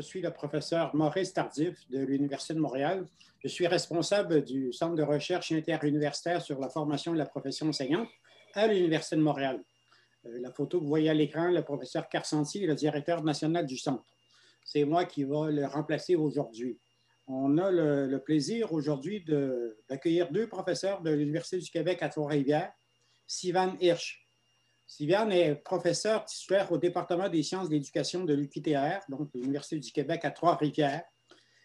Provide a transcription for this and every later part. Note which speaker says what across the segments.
Speaker 1: suis le professeur Maurice Tardif de l'Université de Montréal. Je suis responsable du Centre de recherche interuniversitaire sur la formation et la profession enseignante à l'Université de Montréal. La photo que vous voyez à l'écran, le professeur Carcenti est le directeur national du centre. C'est moi qui vais le remplacer aujourd'hui. On a le plaisir aujourd'hui d'accueillir deux professeurs de l'Université du Québec à Trois-Rivières, Sivan Hirsch. Sivan est professeur titulaire au département des sciences de l'éducation de l'UQTR, donc l'Université du Québec à Trois-Rivières.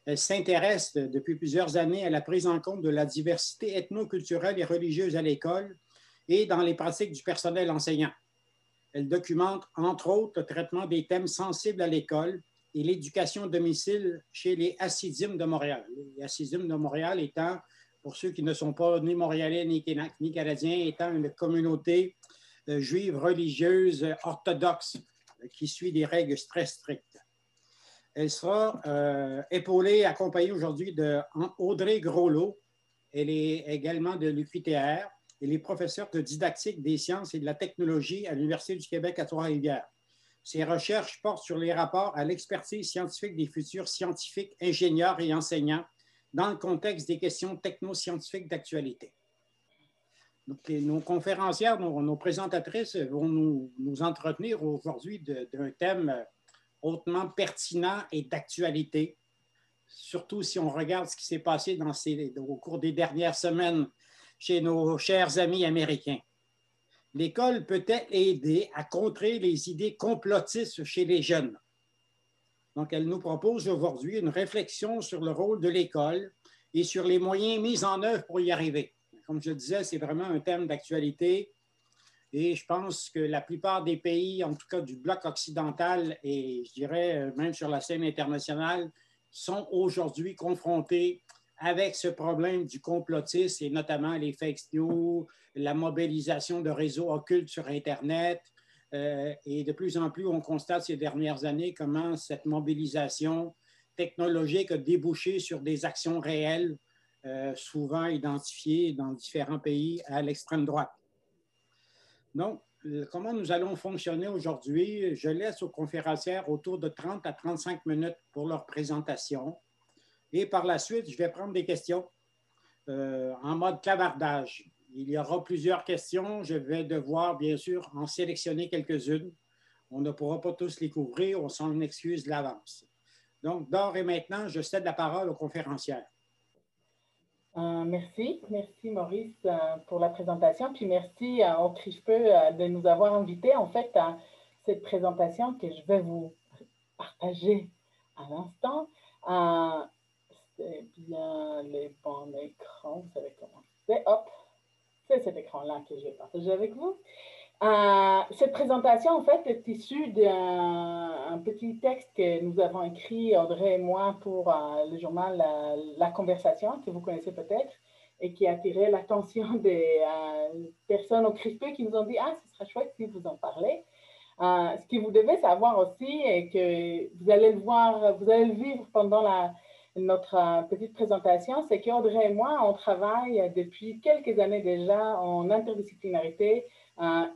Speaker 1: Elle s'intéresse depuis plusieurs années à la prise en compte de la diversité ethno-culturelle et religieuse à l'école et dans les pratiques du personnel enseignant. Elle documente, entre autres, le traitement des thèmes sensibles à l'école et l'éducation à domicile chez les Hassidim de Montréal. Les Hassidim de Montréal étant, pour ceux qui ne sont pas ni montréalais ni canadiens, étant une communauté juive religieuse orthodoxe qui suit des règles très strictes. Elle sera épaulée, accompagnée aujourd'hui d'Audrey Groslot. Elle est également de l'UQTR. Elle est professeure de didactique des sciences et de la technologie à l'Université du Québec à Trois-Rivières. Ses recherches portent sur les rapports à l'expertise scientifique des futurs scientifiques, ingénieurs et enseignants dans le contexte des questions technoscientifiques d'actualité. Donc, nos conférencières, nos présentatrices vont nous entretenir aujourd'hui d'un thème hautement pertinent et d'actualité, surtout si on regarde ce qui s'est passé au cours des dernières semaines chez nos chers amis américains. L'école peut-elle aider à contrer les idées complotistes chez les jeunes? Donc, elle nous propose aujourd'hui une réflexion sur le rôle de l'école et sur les moyens mis en œuvre pour y arriver. Comme je le disais, c'est vraiment un thème d'actualité et je pense que la plupart des pays, en tout cas du bloc occidental et je dirais même sur la scène internationale, sont aujourd'hui confrontés avec ce problème du complotisme et notamment les fake news, la mobilisation de réseaux occultes sur Internet. Et de plus en plus, on constate ces dernières années comment cette mobilisation technologique a débouché sur des actions réelles souvent identifiées dans différents pays à l'extrême droite. Donc, comment nous allons fonctionner aujourd'hui? Je laisse aux conférencières autour de 30 à 35 minutes pour leur présentation. Et par la suite, je vais prendre des questions en mode clavardage. Il y aura plusieurs questions. Je vais devoir, bien sûr, en sélectionner quelques-unes. On ne pourra pas tous les couvrir. On s'en excuse de l'avance. Donc, d'ores et maintenant, je cède la parole aux conférencières.
Speaker 2: Merci Maurice pour la présentation, puis merci au CRISPE de nous avoir invités en fait à cette présentation que je vais vous partager à l'instant. C'est bien les bons écrans, vous savez comment c'est. Hop, c'est cet écran-là que je vais partager avec vous. Cette présentation, en fait, est issue d'un petit texte que nous avons écrit, Audrey et moi, pour le journal La Conversation, que vous connaissez peut-être, et qui a attiré l'attention des personnes au CRISPE qui nous ont dit « Ah, ce serait chouette si vous en parlez ». Ce que vous devez savoir aussi, et que vous allez le voir, vous allez le vivre pendant notre petite présentation, c'est qu'Audrey et moi, on travaille depuis quelques années déjà en interdisciplinarité,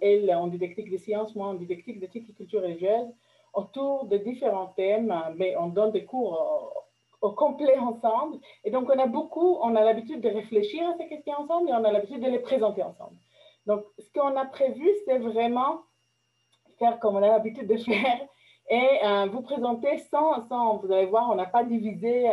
Speaker 2: elle en didactique des sciences, moi en didactique d'éthique et culture religieuse, autour de différents thèmes, mais on donne des cours au complet ensemble. Et donc, on a l'habitude de réfléchir à ces questions ensemble et on a l'habitude de les présenter ensemble. Donc, ce qu'on a prévu, c'est vraiment faire comme on a l'habitude de faire et vous présenter vous allez voir, on n'a pas divisé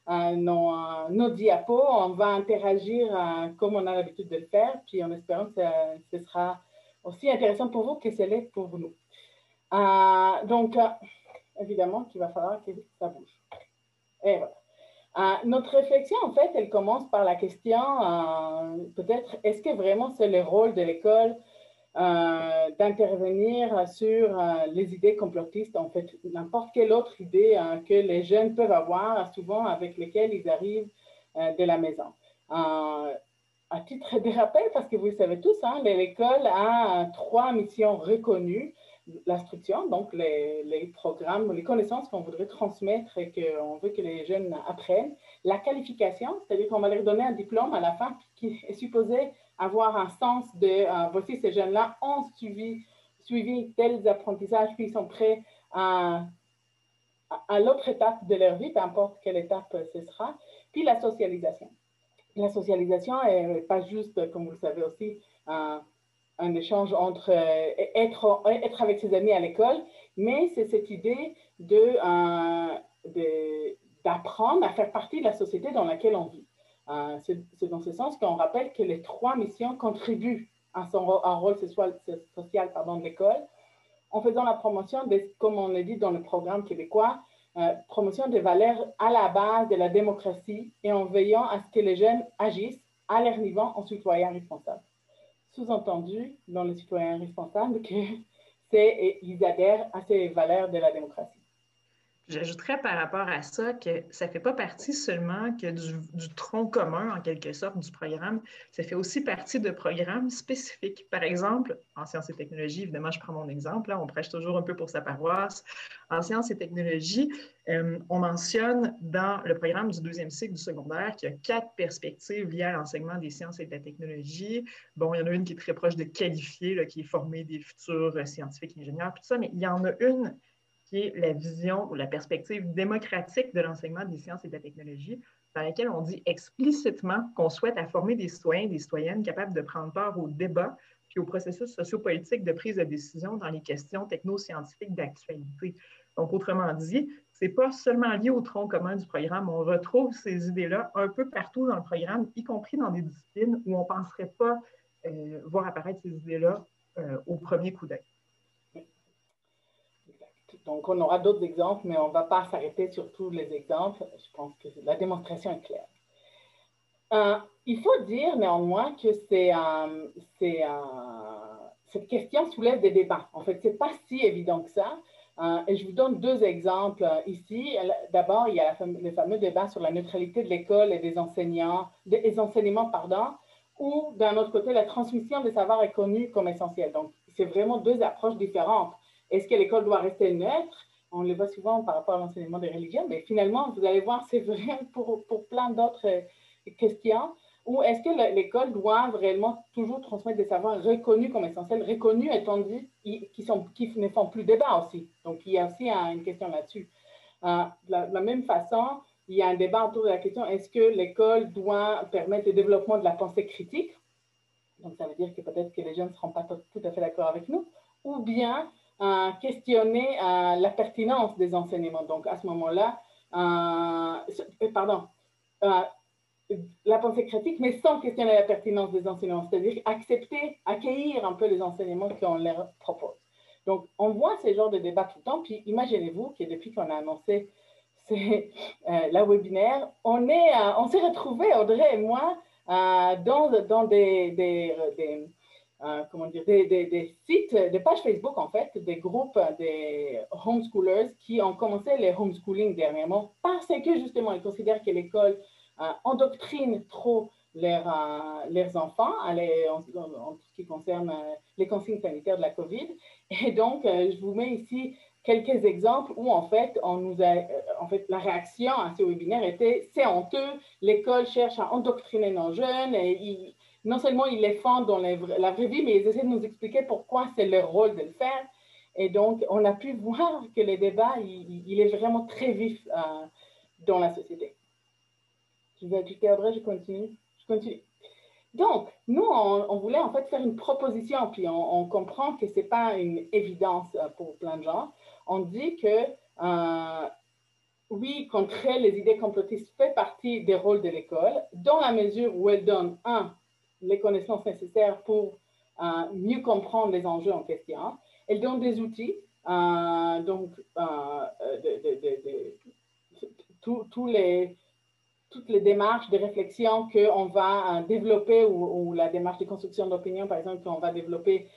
Speaker 2: nos diapos, on va interagir comme on a l'habitude de le faire, puis en espérant que ce sera aussi intéressant pour vous que ce l'est pour nous. Donc, évidemment qu'il va falloir que ça bouge. Et voilà. Notre réflexion, en fait, elle commence par la question, peut-être, est-ce que vraiment c'est le rôle de l'école d'intervenir sur les idées complotistes, en fait, n'importe quelle autre idée que les jeunes peuvent avoir, souvent avec lesquelles ils arrivent de la maison. À titre de rappel, parce que vous le savez tous, l'école a 3 missions reconnues. L'instruction, donc les programmes, les connaissances qu'on voudrait transmettre et qu'on veut que les jeunes apprennent. La qualification, c'est-à-dire qu'on va leur donner un diplôme à la fin qui est supposé avoir un sens de voici ces jeunes-là ont suivi tels apprentissages, puis ils sont prêts à à l'autre étape de leur vie, peu importe quelle étape ce sera. Puis la socialisation. La socialisation n'est pas juste, comme vous le savez aussi, un échange entre être avec ses amis à l'école, mais c'est cette idée d'apprendre à faire partie de la société dans laquelle on vit. C'est dans ce sens qu'on rappelle que les 3 missions contribuent à un rôle social de l'école, en faisant la promotion, comme on l'a dit dans le programme québécois, promotion des valeurs à la base de la démocratie et en veillant à ce que les jeunes agissent à leur niveau en citoyens responsables. Sous-entendu, dans les citoyens responsables, qu'ils adhèrent à ces valeurs de la démocratie.
Speaker 3: J'ajouterais par rapport à ça que ça ne fait pas partie seulement que du tronc commun, en quelque sorte, du programme. Ça fait aussi partie de programmes spécifiques. Par exemple, en sciences et technologies, évidemment, je prends mon exemple, là, on prêche toujours un peu pour sa paroisse. En sciences et technologies, on mentionne dans le programme du 2e cycle du secondaire qu'il y a 4 perspectives liées à l'enseignement des sciences et de la technologie. Bon, il y en a une qui est très proche de qualifier, là, qui est former des futurs scientifiques, ingénieurs, tout ça, mais il y en a une qui est la vision ou la perspective démocratique de l'enseignement des sciences et de la technologie, dans laquelle on dit explicitement qu'on souhaite à former des citoyens et des citoyennes capables de prendre part au débat puis au processus sociopolitique de prise de décision dans les questions technoscientifiques d'actualité. Donc, autrement dit, ce n'est pas seulement lié au tronc commun du programme, on retrouve ces idées-là un peu partout dans le programme, y compris dans des disciplines où on ne penserait pas voir apparaître ces idées-là au premier coup d'œil.
Speaker 2: Donc, on aura d'autres exemples, mais on ne va pas s'arrêter sur tous les exemples. Je pense que la démonstration est claire. Il faut dire néanmoins que cette question soulève des débats. En fait, ce n'est pas si évident que ça. Et je vous donne 2 exemples ici. D'abord, il y a le fameux débat sur la neutralité de l'école et des enseignements, ou d'un autre côté, la transmission des savoirs est connue comme essentielle. Donc, c'est vraiment 2 approches différentes. Est-ce que l'école doit rester neutre? On le voit souvent par rapport à l'enseignement des religions, mais finalement, vous allez voir, c'est vrai pour plein d'autres questions. Ou est-ce que l'école doit réellement toujours transmettre des savoirs reconnus comme essentiels, reconnus étant dit qui ne font plus débat aussi. Donc, il y a aussi une question là-dessus. De la même façon, il y a un débat autour de la question, est-ce que l'école doit permettre le développement de la pensée critique? Donc, ça veut dire que peut-être que les jeunes ne seront pas tout à fait d'accord avec nous. Ou bien questionner la pertinence des enseignements. Donc, à ce moment-là, la pensée critique, mais sans questionner la pertinence des enseignements, c'est-à-dire accueillir un peu les enseignements qu'on leur propose. Donc, on voit ces genres de débats tout le temps, puis imaginez-vous que depuis qu'on a annoncé la webinaire, on s'est retrouvés, Audrey et moi, dans des sites, des pages Facebook, en fait, des groupes des homeschoolers qui ont commencé le homeschooling dernièrement parce que, justement, ils considèrent que l'école endoctrine trop leurs enfants en ce qui concerne les consignes sanitaires de la COVID. Et donc, je vous mets ici quelques exemples où, en fait, la réaction à ce webinaire était « c'est honteux, l'école cherche à endoctriner nos jeunes et non seulement ils les font dans la vraie vie, mais ils essaient de nous expliquer pourquoi c'est leur rôle de le faire. » Et donc, on a pu voir que le débat, il est vraiment très vif dans la société. Je vais ajouter, Audrey, je continue. Donc, nous, on voulait en fait faire une proposition, puis on comprend que ce n'est pas une évidence pour plein de gens. On dit que, oui, contrer les idées complotistes fait partie des rôles de l'école, dans la mesure où elle donne, les connaissances nécessaires pour mieux comprendre les enjeux en question. Elle donne des outils, toutes les démarches de réflexion qu'on va développer ou la démarche de construction d'opinion, par exemple, qu'on va développer,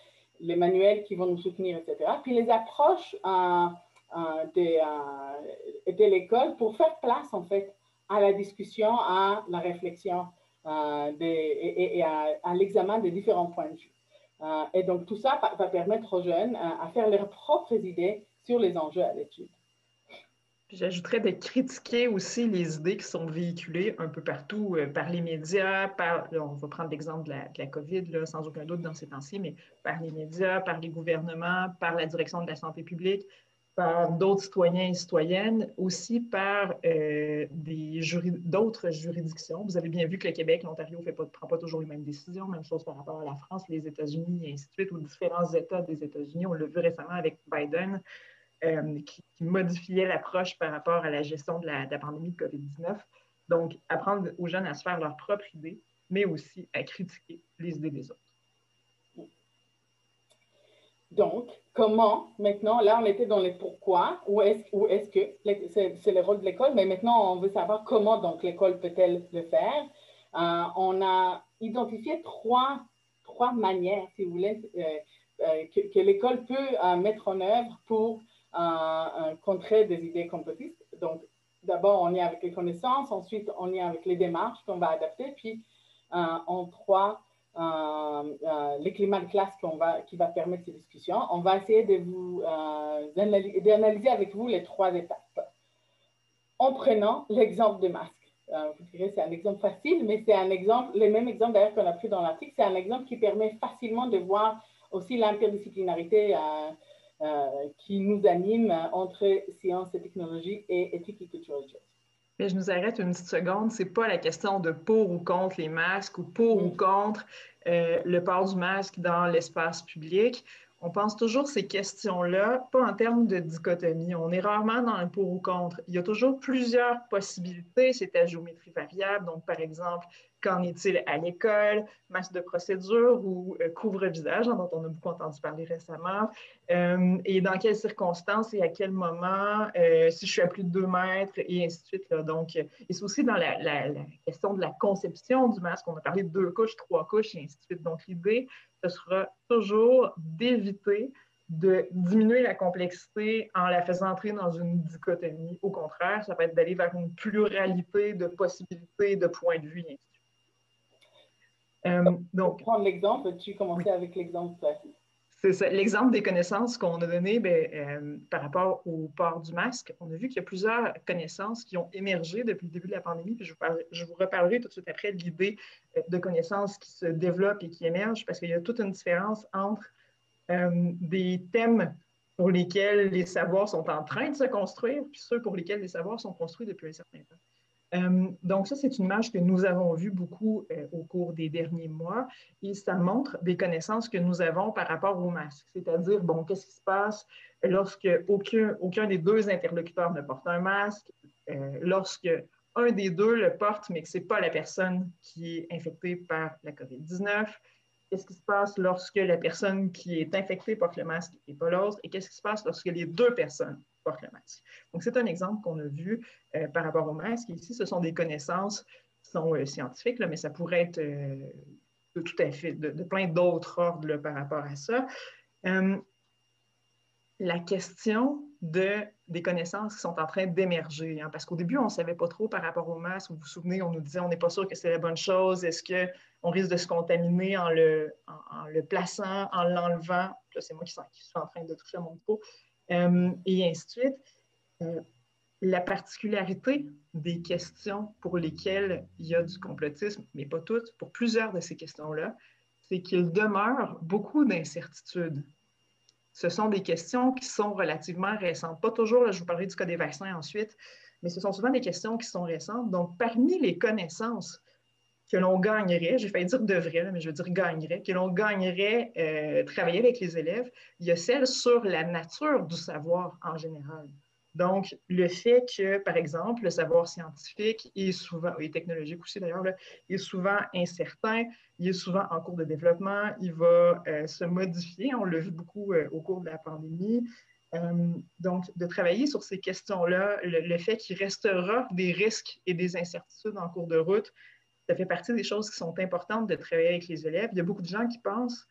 Speaker 2: les manuels qui vont nous soutenir, etc. Puis les approches de l'école pour faire place, en fait, à la discussion, à la réflexion et à l'examen des différents points de vue. Et donc, tout ça va permettre aux jeunes à faire leurs propres idées sur les enjeux à l'étude.
Speaker 3: J'ajouterais de critiquer aussi les idées qui sont véhiculées un peu partout par les médias, on va prendre l'exemple de la COVID, là, sans aucun doute dans ces temps-ci, mais par les médias, par les gouvernements, par la direction de la santé publique. par d'autres citoyens et citoyennes, aussi par d'autres juridictions. Vous avez bien vu que le Québec, l'Ontario ne prend pas toujours les mêmes décisions, même chose par rapport à la France, les États-Unis, et ainsi de suite, ou différents États des États-Unis. On l'a vu récemment avec Biden, qui modifiait l'approche par rapport à la gestion de la pandémie de COVID-19. Donc, apprendre aux jeunes à se faire leur propre idée, mais aussi à critiquer les idées des autres.
Speaker 2: Donc, comment, maintenant, là, on était dans les pourquoi, ou est-ce que, c'est le rôle de l'école, mais maintenant, on veut savoir comment, donc, l'école peut-elle le faire. On a identifié trois manières, si vous voulez, que l'école peut mettre en œuvre pour contrer des idées complotistes. Donc, d'abord, on est avec les connaissances, ensuite, on est avec les démarches qu'on va adapter, puis en trois, les climats de classe qui va permettre ces discussions. On va essayer d'analyser avec vous les trois étapes. En prenant l'exemple de masque. Vous direz c'est un exemple facile, mais c'est un exemple, le même exemple d'ailleurs qu'on a pris dans l'article, c'est un exemple qui permet facilement de voir aussi l'interdisciplinarité qui nous anime entre sciences et technologie et éthique et culture religieuse.
Speaker 3: Mais je nous arrête une petite seconde. Ce n'est pas la question de pour ou contre les masques ou pour ou contre le port du masque dans l'espace public. On pense toujours ces questions-là, pas en termes de dichotomie. On est rarement dans un pour ou contre. Il y a toujours plusieurs possibilités. C'est à géométrie variable. Donc, par exemple, qu'en est-il à l'école, masque de procédure ou couvre-visage, dont on a beaucoup entendu parler récemment, et dans quelles circonstances et à quel moment, si je suis à plus de 2 mètres, et ainsi de suite. Là. Donc, et c'est aussi dans la question de la conception du masque. On a parlé de 2 couches, 3 couches, et ainsi de suite. Donc, l'idée, ce sera toujours d'éviter de diminuer la complexité en la faisant entrer dans une dichotomie. Au contraire, ça va être d'aller vers une pluralité de possibilités, de points de vue, et ainsi de suite.
Speaker 2: Donc, pour prendre l'exemple, tu commençais avec l'exemple classique.
Speaker 3: C'est ça. L'exemple des connaissances qu'on a donné par rapport au port du masque, on a vu qu'il y a plusieurs connaissances qui ont émergé depuis le début de la pandémie. Puis je vous reparlerai tout de suite après de l'idée de connaissances qui se développent et qui émergent, parce qu'il y a toute une différence entre des thèmes pour lesquels les savoirs sont en train de se construire, puis ceux pour lesquels les savoirs sont construits depuis un certain temps. Donc ça, c'est une image que nous avons vue beaucoup au cours des derniers mois et ça montre des connaissances que nous avons par rapport au masque. C'est-à-dire, bon, qu'est-ce qui se passe lorsque aucun des deux interlocuteurs ne porte un masque, lorsque un des deux le porte, mais que ce n'est pas la personne qui est infectée par la COVID-19, qu'est-ce qui se passe lorsque la personne qui est infectée porte le masque et pas l'autre, et qu'est-ce qui se passe lorsque les deux personnes portent le masque. Donc, c'est un exemple qu'on a vu par rapport au masque. Ici, ce sont des connaissances qui sont scientifiques, là, mais ça pourrait être de tout à fait, de plein d'autres ordres là, par rapport à ça. La question des connaissances qui sont en train d'émerger, hein, parce qu'au début, on ne savait pas trop par rapport au masque. Vous vous souvenez, on nous disait, on n'est pas sûr que c'est la bonne chose. Est-ce qu'on risque de se contaminer en le plaçant, en l'enlevant? Là, c'est moi qui suis en train de toucher à mon pot. Et ainsi de suite. La particularité des questions pour lesquelles il y a du complotisme, mais pas toutes, pour plusieurs de ces questions-là, c'est qu'il demeure beaucoup d'incertitudes. Ce sont des questions qui sont relativement récentes. Pas toujours, là, je vous parlerai du cas des vaccins ensuite, mais ce sont souvent des questions qui sont récentes. Donc, parmi les connaissances que l'on gagnerait, j'ai failli dire devrait, mais je veux dire gagnerait, que l'on gagnerait travailler avec les élèves, il y a celle sur la nature du savoir en général. Donc, le fait que, par exemple, le savoir scientifique est souvent, et technologique aussi d'ailleurs, est souvent incertain, il est souvent en cours de développement, il va se modifier, on l'a vu beaucoup au cours de la pandémie. Donc, de travailler sur ces questions-là, le fait qu'il restera des risques et des incertitudes en cours de route, ça fait partie des choses qui sont importantes de travailler avec les élèves. Il y a beaucoup de gens qui pensent,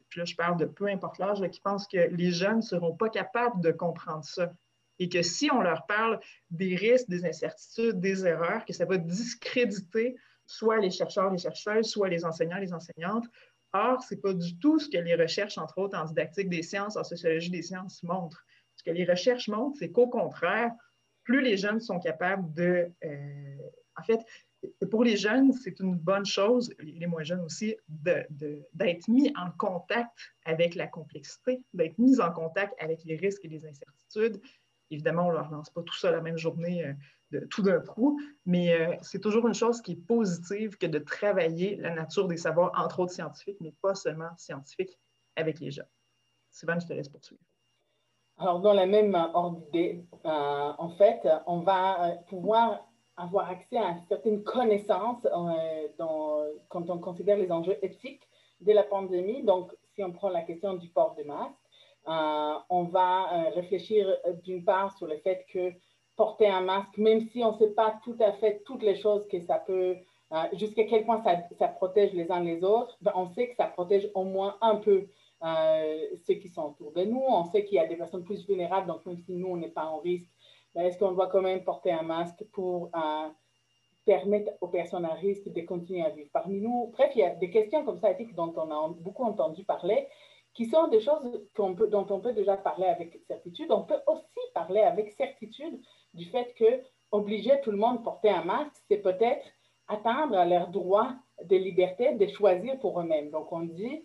Speaker 3: puis là je parle de peu importe l'âge, qui pensent que les jeunes ne seront pas capables de comprendre ça. Et que si on leur parle des risques, des incertitudes, des erreurs, que ça va discréditer soit les chercheurs, les chercheuses, soit les enseignants, les enseignantes. Or, ce n'est pas du tout ce que les recherches, entre autres en didactique des sciences, en sociologie des sciences, montrent. Ce que les recherches montrent, c'est qu'au contraire, plus les jeunes sont capables de... en fait, Et pour les jeunes, c'est une bonne chose, les moins jeunes aussi, d'être mis en contact avec la complexité, d'être mis en contact avec les risques et les incertitudes. Évidemment, on ne leur lance pas tout ça la même journée tout d'un coup, mais c'est toujours une chose qui est positive que de travailler la nature des savoirs, entre autres scientifiques, mais pas seulement scientifiques, avec les jeunes. Sylvain, je te laisse poursuivre.
Speaker 2: Alors, dans la même ordre d'idée, en fait, on va pouvoir avoir accès à certaines connaissances quand on considère les enjeux éthiques de la pandémie. Donc, si on prend la question du port de masque, on va réfléchir d'une part sur le fait que porter un masque, même si on ne sait pas tout à fait toutes les choses que ça peut, jusqu'à quel point ça protège les uns les autres, ben, on sait que ça protège au moins un peu ceux qui sont autour de nous. On sait qu'il y a des personnes plus vulnérables, donc même si nous, on n'est pas en risque, ben, est-ce qu'on doit quand même porter un masque pour permettre aux personnes à risque de continuer à vivre parmi nous? Bref, il y a des questions comme ça éthiques dont on a beaucoup entendu parler, qui sont des choses dont on peut déjà parler avec certitude. On peut aussi parler avec certitude du fait que obliger tout le monde à porter un masque, c'est peut-être atteindre leur droit de liberté de choisir pour eux-mêmes. Donc, on dit,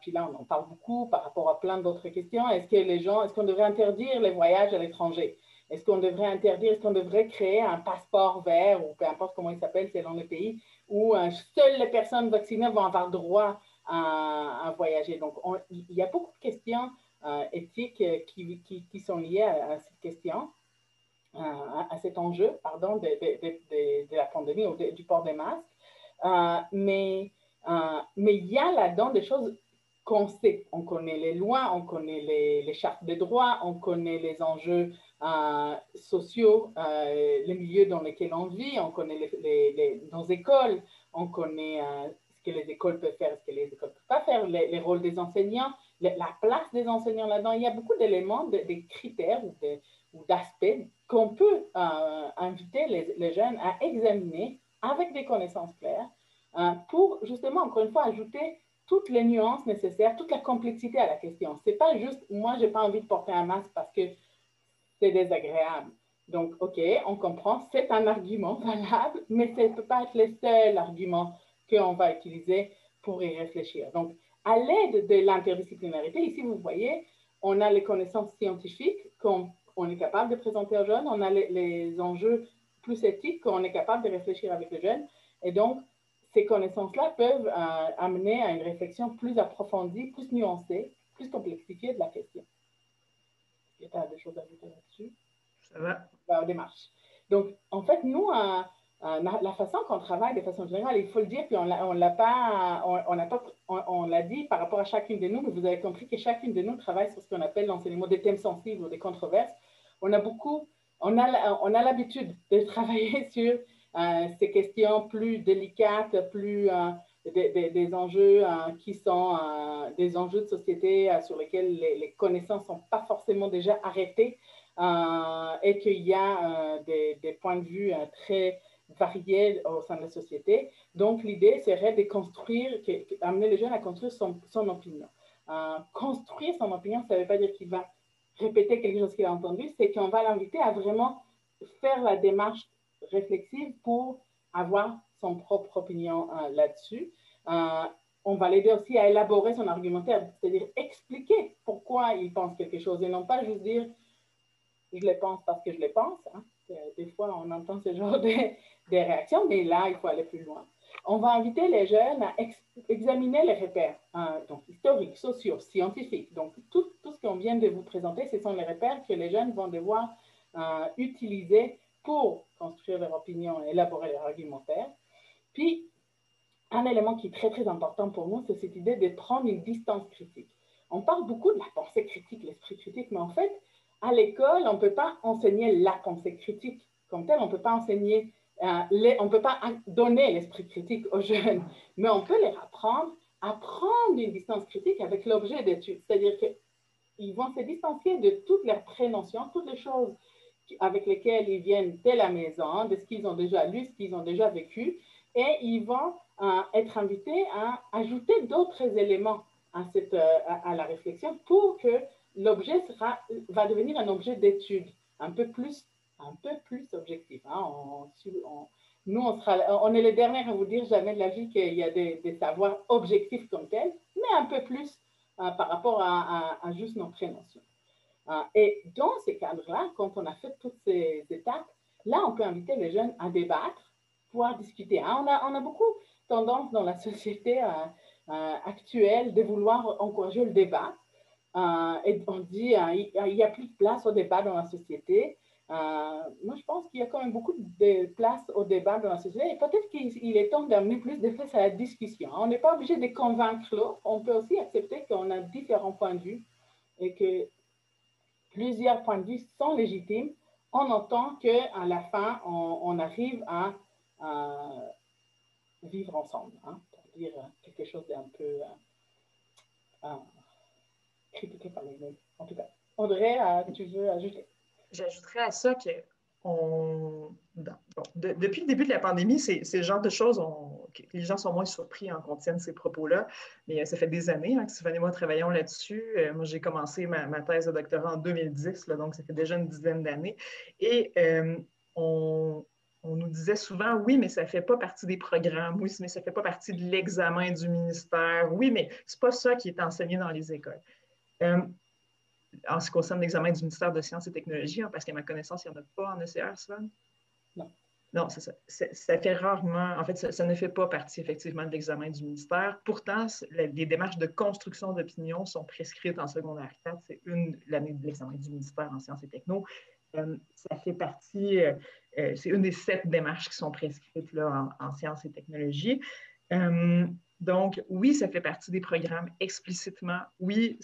Speaker 2: puis là, on en parle beaucoup par rapport à plein d'autres questions, est-ce qu'on devrait interdire les voyages à l'étranger? Est-ce qu'on devrait interdire, est-ce qu'on devrait créer un passeport vert, ou peu importe comment il s'appelle selon le pays, où seules les personnes vaccinées vont avoir droit à voyager? Donc, il y a beaucoup de questions éthiques qui sont liées à cette question, à cet enjeu, pardon, de la pandémie ou du port des masques. Mais il y a là-dedans des choses qu'on sait. On connaît les lois, on connaît les chartes des droits, on connaît les enjeux sociaux, les milieux dans lesquels on vit, on connaît nos écoles, on connaît ce que les écoles peuvent faire, ce que les écoles ne peuvent pas faire, les rôles des enseignants, la place des enseignants là-dedans. Il y a beaucoup d'éléments, des critères ou d'aspects qu'on peut inviter les jeunes à examiner avec des connaissances claires pour justement, encore une fois, ajouter toutes les nuances nécessaires, toute la complexité à la question. Ce n'est pas juste, moi, je n'ai pas envie de porter un masque parce que c'est désagréable. Donc, OK, on comprend, c'est un argument valable, mais ça ne peut pas être le seul argument qu'on va utiliser pour y réfléchir. Donc, à l'aide de l'interdisciplinarité, ici, vous voyez, on a les connaissances scientifiques qu'on est capable de présenter aux jeunes, on a les enjeux plus éthiques qu'on est capable de réfléchir avec les jeunes. Et donc, ces connaissances-là peuvent amener à une réflexion plus approfondie, plus nuancée, plus complexifiée de la question. Est-ce que tu as des choses à ajouter là-dessus?
Speaker 3: Ça va.
Speaker 2: Aux démarches. Donc, en fait, nous, la façon qu'on travaille de façon générale, il faut le dire, puis on l'a dit par rapport à chacune de nous, mais vous avez compris que chacune de nous travaille sur ce qu'on appelle l'enseignement des thèmes sensibles ou des controverses. On a l'habitude de travailler sur ces questions plus délicates, plus des enjeux qui sont des enjeux de société sur lesquels les connaissances ne sont pas forcément déjà arrêtées. Et qu'il y a des points de vue très variés au sein de la société. Donc, l'idée serait de construire, amener les jeunes à construire son opinion. Construire son opinion, ça ne veut pas dire qu'il va répéter quelque chose qu'il a entendu, c'est qu'on va l'inviter à vraiment faire la démarche réflexive pour avoir son propre opinion là-dessus. On va l'aider aussi à élaborer son argumentaire, c'est-à-dire expliquer pourquoi il pense quelque chose et non pas juste dire je le pense parce que je le pense. Hein. Des fois, on entend ce genre de réactions, mais là, il faut aller plus loin. On va inviter les jeunes à examiner les repères, donc historiques, sociaux, scientifiques. Donc, tout ce qu'on vient de vous présenter, ce sont les repères que les jeunes vont devoir utiliser pour construire leur opinion et élaborer leur argumentaire. Puis, un élément qui est très, très important pour nous, c'est cette idée de prendre une distance critique. On parle beaucoup de la pensée critique, l'esprit critique, mais en fait, à l'école, on ne peut pas enseigner la pensée critique comme telle, on ne peut pas enseigner, on ne peut pas donner l'esprit critique aux jeunes, mais on peut les apprendre à prendre une distance critique avec l'objet d'étude. C'est-à-dire qu'ils vont se distancier de toutes leurs prénotions, toutes les choses avec lesquelles ils viennent de la maison, de ce qu'ils ont déjà lu, ce qu'ils ont déjà vécu, et ils vont être invités à ajouter d'autres éléments à la réflexion pour que l'objet va devenir un objet d'étude un peu plus objectif. Hein. Nous, on est les derniers à vous dire jamais de la vie qu'il y a des savoirs objectifs comme tels, mais un peu plus par rapport à juste notre émotion. Et dans ces cadres-là, quand on a fait toutes ces étapes, là, on peut inviter les jeunes à débattre, pouvoir discuter. On a beaucoup tendance dans la société actuelle de vouloir encourager le débat. Et on dit il n'y a plus de place au débat dans la société. Moi, je pense qu'il y a quand même beaucoup de place au débat dans la société. Et peut-être qu'il est temps d'amener plus de place à la discussion. On n'est pas obligé de convaincre l'autre. On peut aussi accepter qu'on a différents points de vue et que plusieurs points de vue sont légitimes en autant qu'à la fin, on arrive à vivre ensemble, hein, pour dire quelque chose d'un peu critiqué par les autres. En tout cas, Audrey, tu veux ajouter?
Speaker 3: J'ajouterais à ça que depuis le début de la pandémie, c'est le genre de choses que les gens sont moins surpris qu'on tienne ces propos-là. Mais ça fait des années que Stéphane et moi travaillons là-dessus. Moi, j'ai commencé ma thèse de doctorat en 2010, là, donc ça fait déjà une dizaine d'années. Et on nous disait souvent, oui, mais ça ne fait pas partie des programmes, oui, mais ça ne fait pas partie de l'examen du ministère, oui, mais ce n'est pas ça qui est enseigné dans les écoles. En ce qui concerne l'examen du ministère de Sciences et Technologies, parce qu'à ma connaissance, il n'y en a pas en ECR, Stéphane?
Speaker 2: Non.
Speaker 3: Non, c'est ça. Ça fait rarement, en fait, ça ne fait pas partie effectivement de l'examen du ministère. Pourtant, les démarches de construction d'opinion sont prescrites en secondaire 4. C'est l'année de l'examen du ministère en sciences et techno. Ça fait partie, c'est une des 7 démarches qui sont prescrites là, en sciences et technologies. Donc, oui, ça fait partie des programmes explicitement. Oui,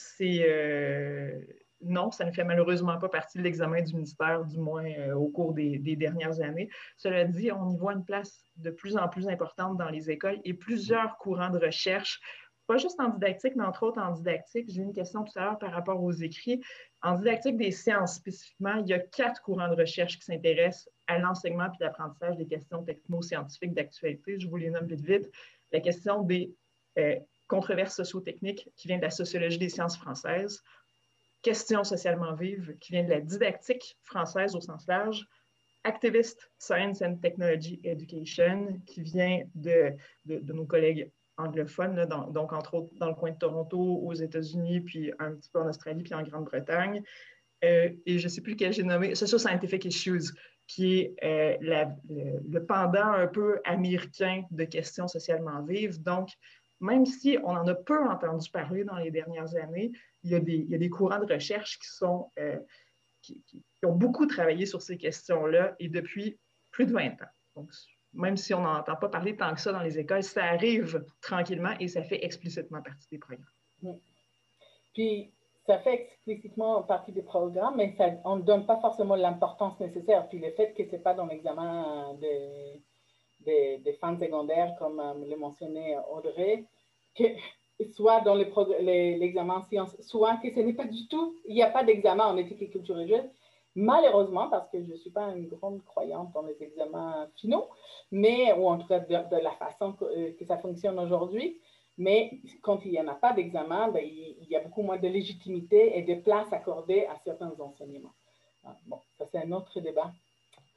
Speaker 3: non, ça ne fait malheureusement pas partie de l'examen du ministère, du moins au cours des dernières années. Cela dit, on y voit une place de plus en plus importante dans les écoles et plusieurs courants de recherche, pas juste en didactique, mais entre autres en didactique. J'ai eu une question tout à l'heure par rapport aux écrits. En didactique des sciences spécifiquement, il y a 4 courants de recherche qui s'intéressent à l'enseignement et l'apprentissage des questions techno-scientifiques d'actualité. Je vous les nomme vite vite. La question des controverses socio-techniques qui vient de la sociologie des sciences françaises, questions socialement vives qui vient de la didactique française au sens large, activist science and technology education qui vient de nos collègues anglophones, là, donc entre autres dans le coin de Toronto, aux États-Unis, puis un petit peu en Australie, puis en Grande-Bretagne. Et je ne sais plus lequel j'ai nommé, Social Scientific Issues, qui est le pendant un peu américain de questions socialement vives. Donc, même si on en a peu entendu parler dans les dernières années, il y a des courants de recherche qui ont beaucoup travaillé sur ces questions-là et depuis plus de 20 ans. Donc, même si on n'en entend pas parler tant que ça dans les écoles, ça arrive tranquillement et ça fait explicitement partie des programmes.
Speaker 2: Oui. Puis, ça fait explicitement partie des programmes, mais ça, on ne donne pas forcément l'importance nécessaire. Puis le fait que ce n'est pas dans l'examen des fins de secondaire, comme le mentionnait Audrey, que soit dans l'examen en sciences, soit que ce n'est pas du tout, il n'y a pas d'examen en éthique et culture religieuse. Malheureusement, parce que je ne suis pas une grande croyante dans les examens finaux, mais, ou en tout cas de la façon que ça fonctionne aujourd'hui, mais quand il n'y en a pas d'examen, ben, il y a beaucoup moins de légitimité et de place accordée à certains enseignements. Bon, ça c'est un autre débat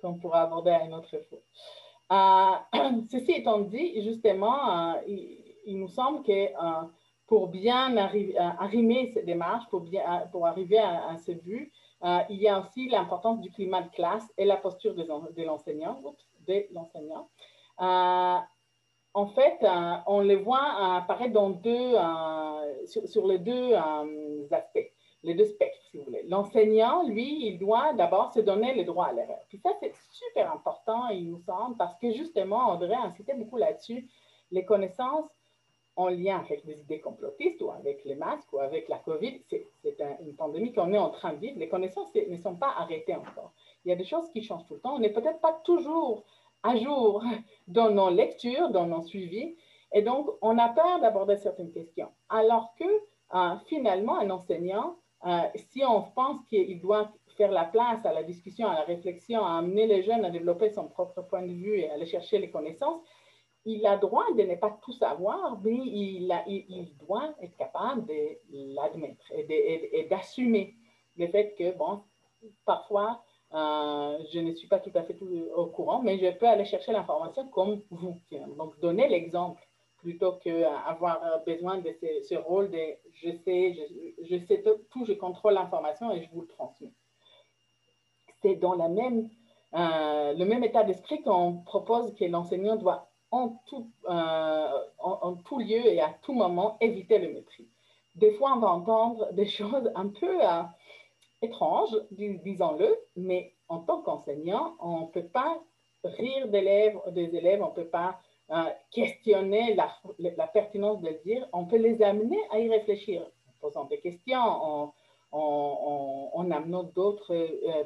Speaker 2: qu'on pourra aborder à une autre fois. Ceci étant dit, justement, il nous semble que pour bien arrimer cette démarche, pour arriver à ce but, il y a aussi l'importance du climat de classe et la posture de l'enseignant. En fait, on les voit apparaître sur les deux aspects, les deux spectres, si vous voulez. L'enseignant, lui, il doit d'abord se donner le droit à l'erreur. Puis ça, c'est super important, il nous semble, parce que justement, Audrey insistait beaucoup là-dessus, les connaissances en lien avec les idées complotistes ou avec les masques ou avec la COVID, c'est une pandémie qu'on est en train de vivre. Les connaissances ne sont pas arrêtées encore. Il y a des choses qui changent tout le temps. On n'est peut-être pas toujours à jour dans nos lectures, dans nos suivis. Et donc, on a peur d'aborder certaines questions. Alors que, finalement, un enseignant, si on pense qu'il doit faire la place à la discussion, à la réflexion, à amener les jeunes à développer son propre point de vue et à aller chercher les connaissances, il a droit de ne pas tout savoir, mais il doit être capable de l'admettre et d'assumer le fait que, bon, parfois, Je ne suis pas tout à fait au courant, mais je peux aller chercher l'information comme vous. Donc, donner l'exemple plutôt qu'avoir besoin de ce rôle de je sais tout, je contrôle l'information et je vous le transmets. C'est dans le même état d'esprit qu'on propose que l'enseignant doit en tout lieu et à tout moment éviter le mépris. Des fois, on va entendre des choses un peu étranges, disons-le, mais en tant qu'enseignant, on ne peut pas rire des élèves, on ne peut pas questionner la pertinence de le dire, on peut les amener à y réfléchir en posant des questions, en amenant d'autres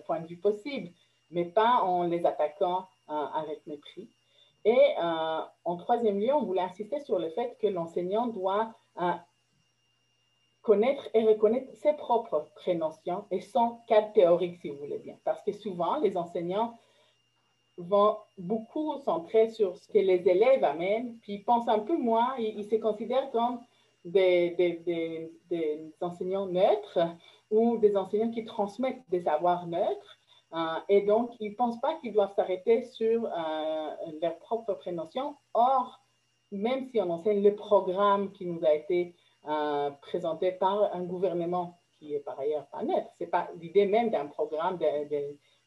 Speaker 2: points de vue possibles, mais pas en les attaquant avec mépris. Et en troisième lieu, on voulait insister sur le fait que l'enseignant doit connaître et reconnaître ses propres prénotions et son cadre théorique, si vous voulez bien. Parce que souvent, les enseignants vont beaucoup centrer sur ce que les élèves amènent, puis ils pensent un peu moins, ils se considèrent comme des enseignants neutres ou des enseignants qui transmettent des savoirs neutres. Et donc, ils ne pensent pas qu'ils doivent s'arrêter sur leurs propres prénotions. Or, même si on enseigne le programme qui nous a été présenté par un gouvernement qui est par ailleurs pas neutre, c'est pas l'idée même d'un programme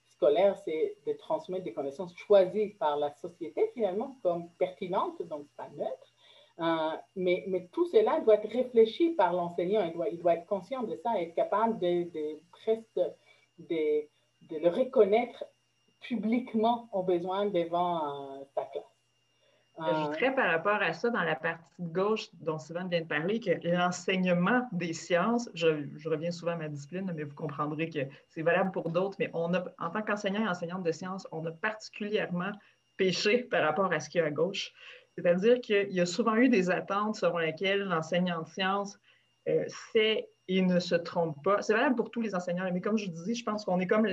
Speaker 2: scolaire, c'est de transmettre des connaissances choisies par la société finalement comme pertinentes, donc pas neutres. Mais tout cela doit être réfléchi par l'enseignant. Il doit être conscient de ça et être capable presque de le reconnaître publiquement au besoin devant sa classe.
Speaker 3: J'ajouterais par rapport à ça, dans la partie de gauche dont Sylvain vient de parler, que l'enseignement des sciences, je reviens souvent à ma discipline, mais vous comprendrez que c'est valable pour d'autres, mais en tant qu'enseignant et enseignante de sciences, on a particulièrement péché par rapport à ce qu'il y a à gauche. C'est-à-dire qu'il y a souvent eu des attentes selon lesquelles l'enseignant de sciences sait et ne se trompe pas. C'est valable pour tous les enseignants, mais comme je vous dis, je pense qu'on est comme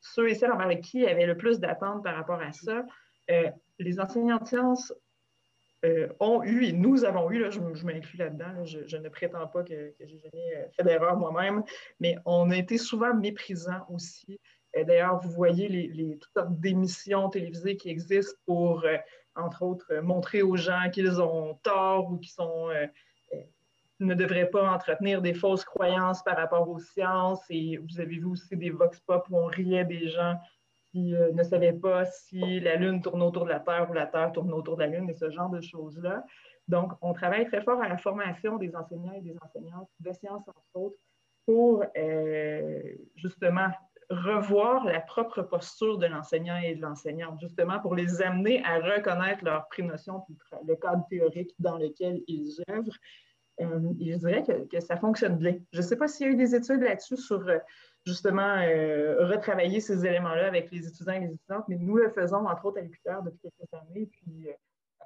Speaker 3: ceux et celles envers qui avaient le plus d'attentes par rapport à ça. Les enseignants de sciences ont eu, et nous avons eu, là, je m'inclus là-dedans, là, je ne prétends pas que j'ai jamais fait d'erreur moi-même, mais on a été souvent méprisants aussi. D'ailleurs, vous voyez toutes sortes d'émissions télévisées qui existent pour, entre autres, montrer aux gens qu'ils ont tort ou qu'ils ne devraient pas entretenir des fausses croyances par rapport aux sciences. Et vous avez vu aussi des vox pop où on riait des gens qui ne savaient pas si la Lune tourne autour de la Terre ou la Terre tourne autour de la Lune et ce genre de choses-là. Donc, on travaille très fort à la formation des enseignants et des enseignantes de sciences, entre autres, pour justement revoir la propre posture de l'enseignant et de l'enseignante, justement pour les amener à reconnaître leurs prénotions et le cadre théorique dans lequel ils œuvrent. Je dirais que ça fonctionne bien. Je ne sais pas s'il y a eu des études là-dessus sur justement retravailler ces éléments-là avec les étudiants et les étudiantes, mais nous le faisons, entre autres, à l'UQTR depuis quelques années. Puis,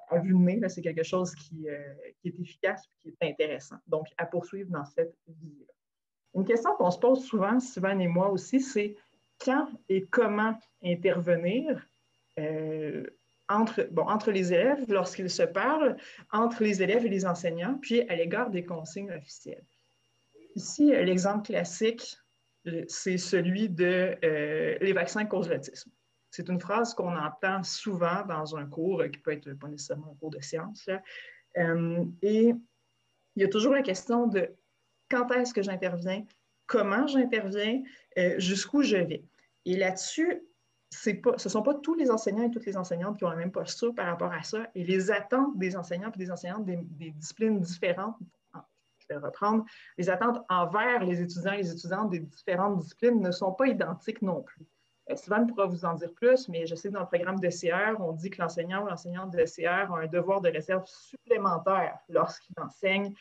Speaker 3: à vue de nez, c'est quelque chose qui est efficace et qui est intéressant. Donc, à poursuivre dans cette vision-là. Une question qu'on se pose souvent, Sylvain et moi aussi, c'est quand et comment intervenir entre les élèves lorsqu'ils se parlent, entre les élèves et les enseignants, puis à l'égard des consignes officielles. Ici, l'exemple classique, c'est celui de les vaccins causent l'autisme. C'est une phrase qu'on entend souvent dans un cours qui peut être pas nécessairement un cours de sciences. Et il y a toujours la question de quand est-ce que j'interviens, comment j'interviens, jusqu'où je vais. Et là-dessus, ce ne sont pas tous les enseignants et toutes les enseignantes qui ont la même posture par rapport à ça. Et les attentes des enseignants et des enseignantes des disciplines différentes, je vais reprendre, les attentes envers les étudiants et les étudiantes des différentes disciplines ne sont pas identiques non plus. Sylvain pourra vous en dire plus, mais je sais que dans le programme de CR, on dit que l'enseignant ou l'enseignante de CR a un devoir de réserve supplémentaire lorsqu'il enseigne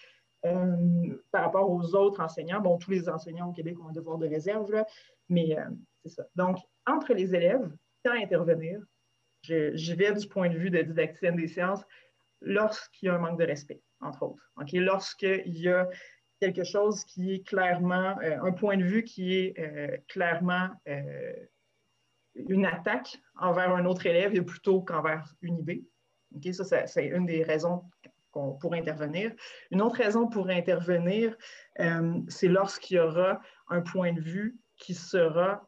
Speaker 3: par rapport aux autres enseignants. Bon, tous les enseignants au Québec ont un devoir de réserve, là, mais c'est ça. Donc, entre les élèves, quand intervenir, je vais du point de vue de didacticienne des sciences, lorsqu'il y a un manque de respect, entre autres. Okay? Lorsqu'il y a quelque chose qui est clairement, un point de vue qui est clairement une attaque envers un autre élève et plutôt qu'envers une idée. Okay? Ça, c'est une des raisons pour intervenir. Une autre raison pour intervenir, c'est lorsqu'il y aura un point de vue qui sera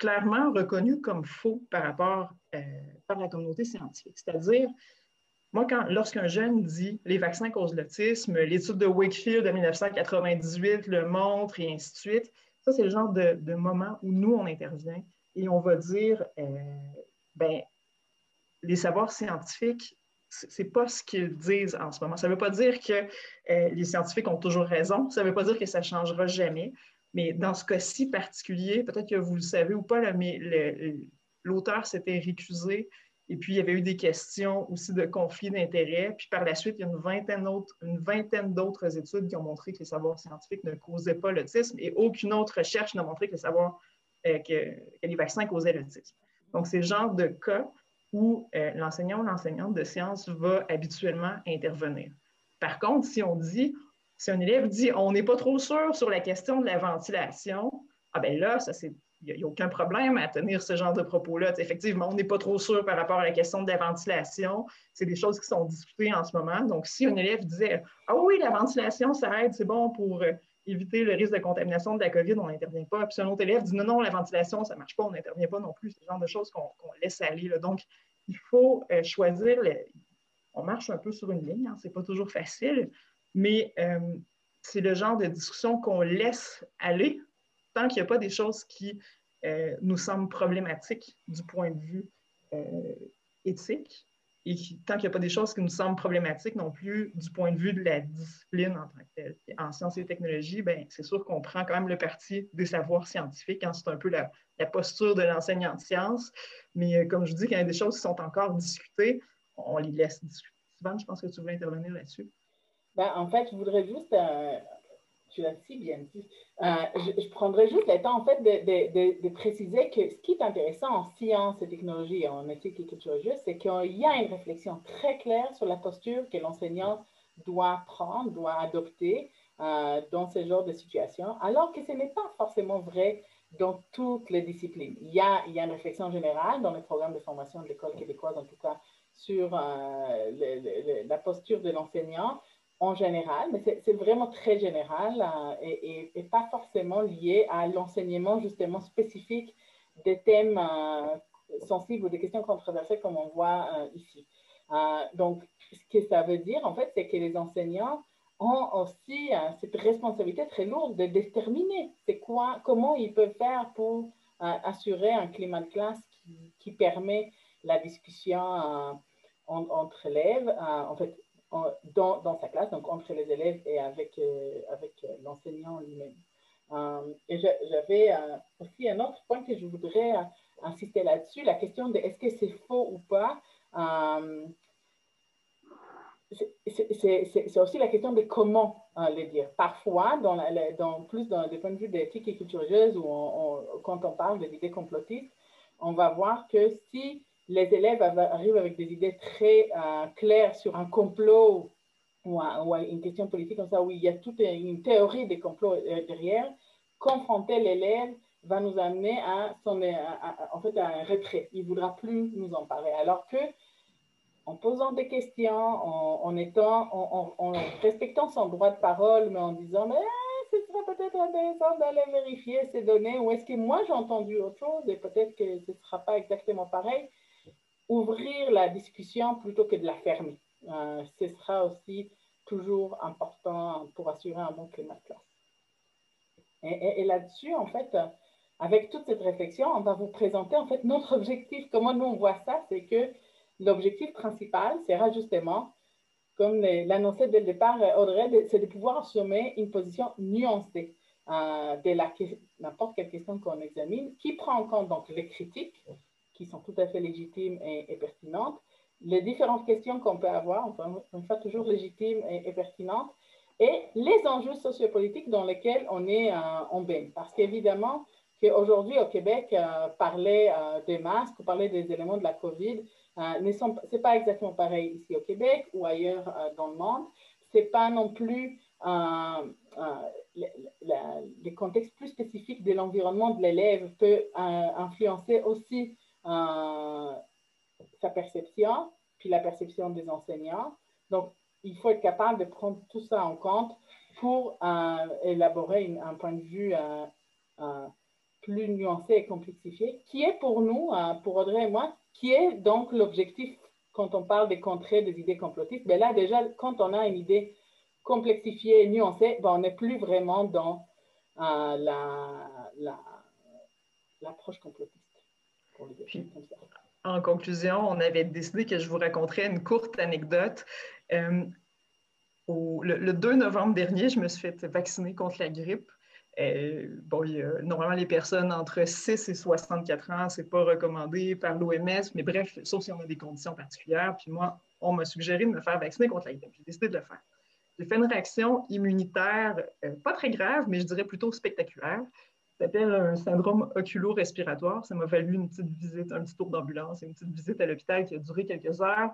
Speaker 3: clairement reconnu comme faux par la communauté scientifique. C'est-à-dire, moi, lorsqu'un jeune dit « les vaccins causent l'autisme », l'étude de Wakefield de 1998 le montre, et ainsi de suite, ça, c'est le genre de moment où nous, on intervient et on va dire les savoirs scientifiques, c'est pas ce qu'ils disent en ce moment. Ça ne veut pas dire que les scientifiques ont toujours raison, ça ne veut pas dire que ça ne changera jamais, mais dans ce cas-ci particulier, peut-être que vous le savez ou pas, là, mais l'auteur s'était récusé et puis il y avait eu des questions aussi de conflits d'intérêts. Puis par la suite, il y a une vingtaine d'autres études qui ont montré que les savoirs scientifiques ne causaient pas l'autisme et aucune autre recherche n'a montré que les vaccins causaient l'autisme. Donc, c'est le genre de cas où l'enseignant ou l'enseignante de sciences va habituellement intervenir. Par contre, si un élève dit « on n'est pas trop sûr sur la question de la ventilation », ah bien là, il n'y a aucun problème à tenir ce genre de propos-là. Effectivement, on n'est pas trop sûr par rapport à la question de la ventilation. C'est des choses qui sont discutées en ce moment. Donc, si un élève disait « ah oui, la ventilation, ça aide, c'est bon pour éviter le risque de contamination de la COVID, on n'intervient pas. » Puis si un autre élève dit « non, non, la ventilation, ça ne marche pas, on n'intervient pas non plus. » C'est le genre de choses qu'on laisse aller. Là. Donc, il faut choisir. On marche un peu sur une ligne, hein, ce n'est pas toujours facile, mais c'est le genre de discussion qu'on laisse aller tant qu'il n'y a pas des choses qui nous semblent problématiques du point de vue éthique et tant qu'il n'y a pas des choses qui nous semblent problématiques non plus du point de vue de la discipline en tant que telle. En sciences et technologies, c'est sûr qu'on prend quand même le parti des savoirs scientifiques. Hein, c'est un peu la posture de l'enseignant de sciences. Mais comme je dis, quand il y a des choses qui sont encore discutées, on les laisse discuter. Sylvain, je pense que tu voulais intervenir là-dessus.
Speaker 2: En fait, je voudrais juste, tu l'as si bien dit, je prendrais juste le temps en fait de préciser que ce qui est intéressant en sciences et technologies, en éthique et culture juste, c'est qu'il y a une réflexion très claire sur la posture que l'enseignant doit prendre, doit adopter dans ce genre de situation, alors que ce n'est pas forcément vrai dans toutes les disciplines. Il y a une réflexion générale dans le programme de formation de l'École québécoise, en tout cas, sur la posture de l'enseignant en général, mais c'est vraiment très général et pas forcément lié à l'enseignement justement spécifique des thèmes sensibles ou des questions controversées comme on voit ici. Donc, ce que ça veut dire, en fait, c'est que les enseignants ont aussi cette responsabilité très lourde de déterminer comment ils peuvent faire pour assurer un climat de classe qui permet la discussion entre élèves, en fait, dans sa classe, donc entre les élèves et avec l'enseignant lui-même. Et j'avais aussi un autre point que je voudrais insister là-dessus, la question de est-ce que c'est faux ou pas. C'est aussi la question de comment le dire. Parfois, plus dans des points de vue d'éthique et culture religieuse, quand on parle des idées complotistes, on va voir que si les élèves arrivent avec des idées très claires sur un complot ou une question politique comme ça, où il y a toute une théorie des complots derrière, confronter l'élève va nous amener en fait, à un retrait. Il ne voudra plus nous en parler. Alors que en posant des questions, en respectant son droit de parole, mais en disant, mais ce serait peut-être intéressant d'aller vérifier ces données, ou est-ce que moi j'ai entendu autre chose et peut-être que ce ne sera pas exactement pareil. Ouvrir la discussion plutôt que de la fermer. Ce sera aussi toujours important pour assurer un bon climat de classe. Et là-dessus, en fait, avec toute cette réflexion, on va vous présenter en fait notre objectif. Comment nous on voit ça, c'est que l'objectif principal sera justement, comme l'annonçait dès le départ Audrey, c'est de pouvoir assumer une position nuancée de n'importe quelle question qu'on examine, qui prend en compte donc les critiques, qui sont tout à fait légitimes et pertinentes, les différentes questions qu'on peut avoir, enfin, une fois toujours légitimes et pertinentes, et les enjeux sociopolitiques dans lesquels on baigne. Parce qu'évidemment, qu'aujourd'hui au Québec, parler des masques ou parler des éléments de la COVID, ce n'est pas exactement pareil ici au Québec ou ailleurs dans le monde. Ce n'est pas non plus les contextes plus spécifiques de l'environnement de l'élève peut influencer aussi sa perception, puis la perception des enseignants. Donc, il faut être capable de prendre tout ça en compte pour élaborer un point de vue plus nuancé et complexifié, qui est pour nous, pour Audrey et moi, qui est donc l'objectif quand on parle des contrées des idées complotistes. Mais là, déjà, quand on a une idée complexifiée, nuancée, ben, on n'est plus vraiment dans l'approche complotiste. Pour le dire comme ça.
Speaker 3: En conclusion, on avait décidé que je vous raconterais une courte anecdote. Le 2 novembre dernier, je me suis fait vacciner contre la grippe. Normalement, les personnes entre 6 et 64 ans, ce n'est pas recommandé par l'OMS, mais bref, sauf si on a des conditions particulières. Puis moi, on m'a suggéré de me faire vacciner contre la grippe. J'ai décidé de le faire. J'ai fait une réaction immunitaire pas très grave, mais je dirais plutôt spectaculaire. Ça s'appelle un syndrome oculo-respiratoire. Ça m'a valu une petite visite, un petit tour d'ambulance et une petite visite à l'hôpital qui a duré quelques heures.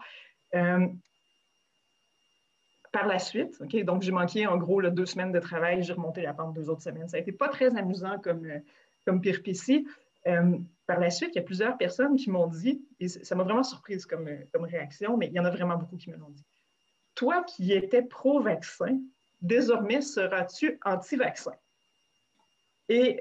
Speaker 3: Par la suite, donc j'ai manqué en gros 2 semaines de travail, j'ai remonté la pente 2 autres semaines. Ça a été pas très amusant comme péripétie. Par la suite, il y a plusieurs personnes qui m'ont dit, et ça m'a vraiment surprise comme réaction, mais il y en a vraiment beaucoup qui me l'ont dit. Toi qui étais pro-vaccin, désormais seras-tu anti-vaccin? Et